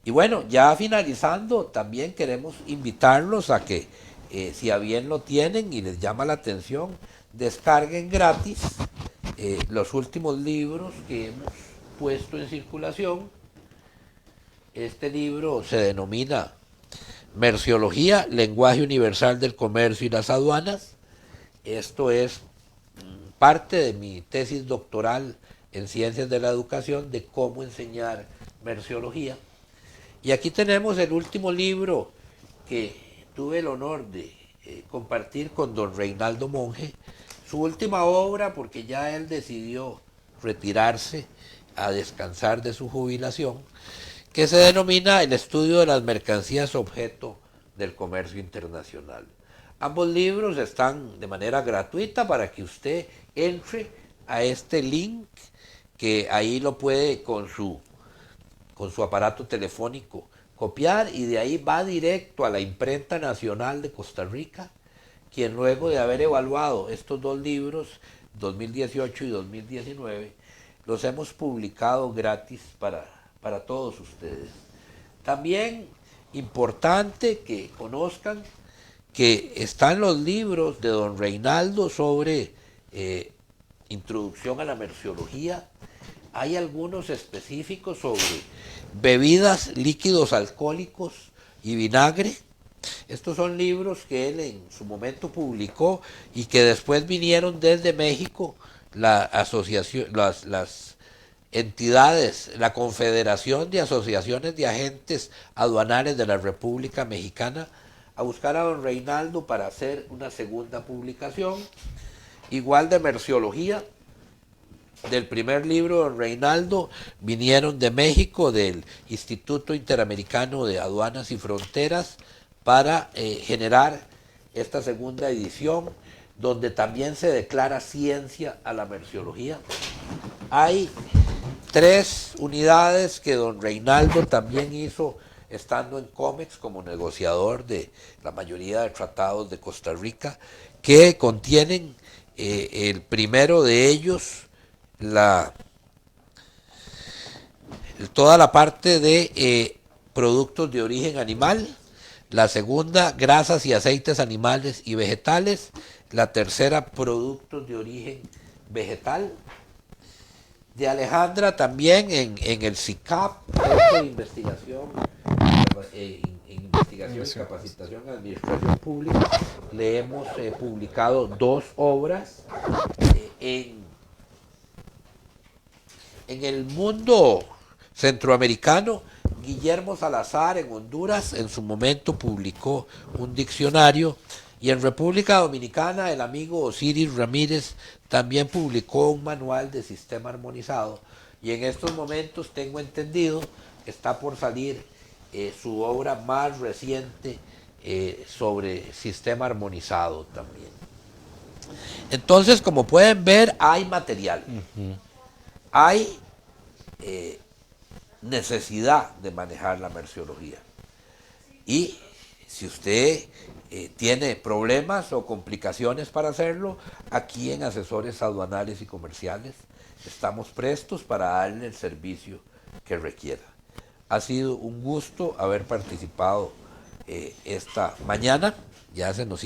Y bueno, ya finalizando, también queremos invitarlos a que, si a bien lo tienen y les llama la atención, descarguen gratis los últimos libros que hemos puesto en circulación. Este libro se denomina Merciología, Lenguaje Universal del Comercio y las Aduanas. Esto es parte de mi tesis doctoral en Ciencias de la Educación de cómo enseñar merciología. Y aquí tenemos el último libro que tuve el honor de compartir con don Reinaldo Monge, su última obra, porque ya él decidió retirarse a descansar de su jubilación, que se denomina El estudio de las mercancías objeto del comercio internacional. Ambos libros están de manera gratuita para que usted entre a este link, que ahí lo puede con su aparato telefónico copiar, y de ahí va directo a la Imprenta Nacional de Costa Rica, quien luego de haber evaluado estos dos libros, 2018 y 2019, los hemos publicado gratis para todos ustedes. También importante que conozcan que están los libros de don Reinaldo sobre introducción a la merciología. Hay algunos específicos sobre bebidas, líquidos alcohólicos y vinagre. Estos son libros que él en su momento publicó y que después vinieron desde México la asociación, las entidades, la Confederación de Asociaciones de Agentes Aduanales de la República Mexicana, a buscar a don Reinaldo para hacer una segunda publicación, igual de merciología. Del primer libro de don Reinaldo vinieron de México, del Instituto Interamericano de Aduanas y Fronteras, para generar esta segunda edición, donde también se declara ciencia a la merciología. Hay 3 unidades que don Reinaldo también hizo estando en COMEX como negociador de la mayoría de tratados de Costa Rica, que contienen el primero de ellos, toda la parte de productos de origen animal, la segunda, grasas y aceites animales y vegetales, la tercera, productos de origen vegetal. De Alejandra también en el CICAP, investigación y capacitación en administración pública, le hemos publicado 2 obras. En el mundo centroamericano, Guillermo Salazar en Honduras en su momento publicó un diccionario, y en República Dominicana el amigo Osiris Ramírez también publicó un manual de sistema armonizado, y en estos momentos tengo entendido que está por salir su obra más reciente sobre sistema armonizado también. Entonces, como pueden ver, hay material. Hay necesidad de manejar la merciología. Y si usted tiene problemas o complicaciones para hacerlo, aquí en Asesores Aduanales y Comerciales estamos prestos para darle el servicio que requiera. Ha sido un gusto haber participado esta mañana. Ya se nos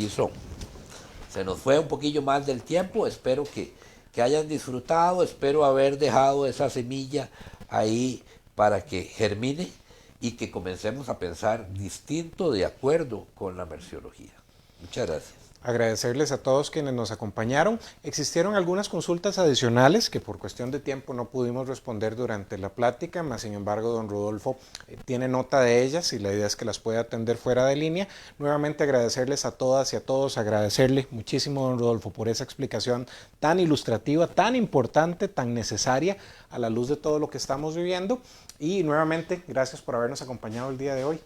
fue un poquillo más del tiempo. Espero que hayan disfrutado, espero haber dejado esa semilla ahí para que germine y que comencemos a pensar distinto de acuerdo con la merciología. Muchas gracias. Agradecerles a todos quienes nos acompañaron. Existieron algunas consultas adicionales que por cuestión de tiempo no pudimos responder durante la plática, mas sin embargo don Rodolfo tiene nota de ellas y la idea es que las pueda atender fuera de línea. Nuevamente agradecerles a todas y a todos, agradecerle muchísimo don Rodolfo por esa explicación tan ilustrativa, tan importante, tan necesaria a la luz de todo lo que estamos viviendo y nuevamente gracias por habernos acompañado el día de hoy.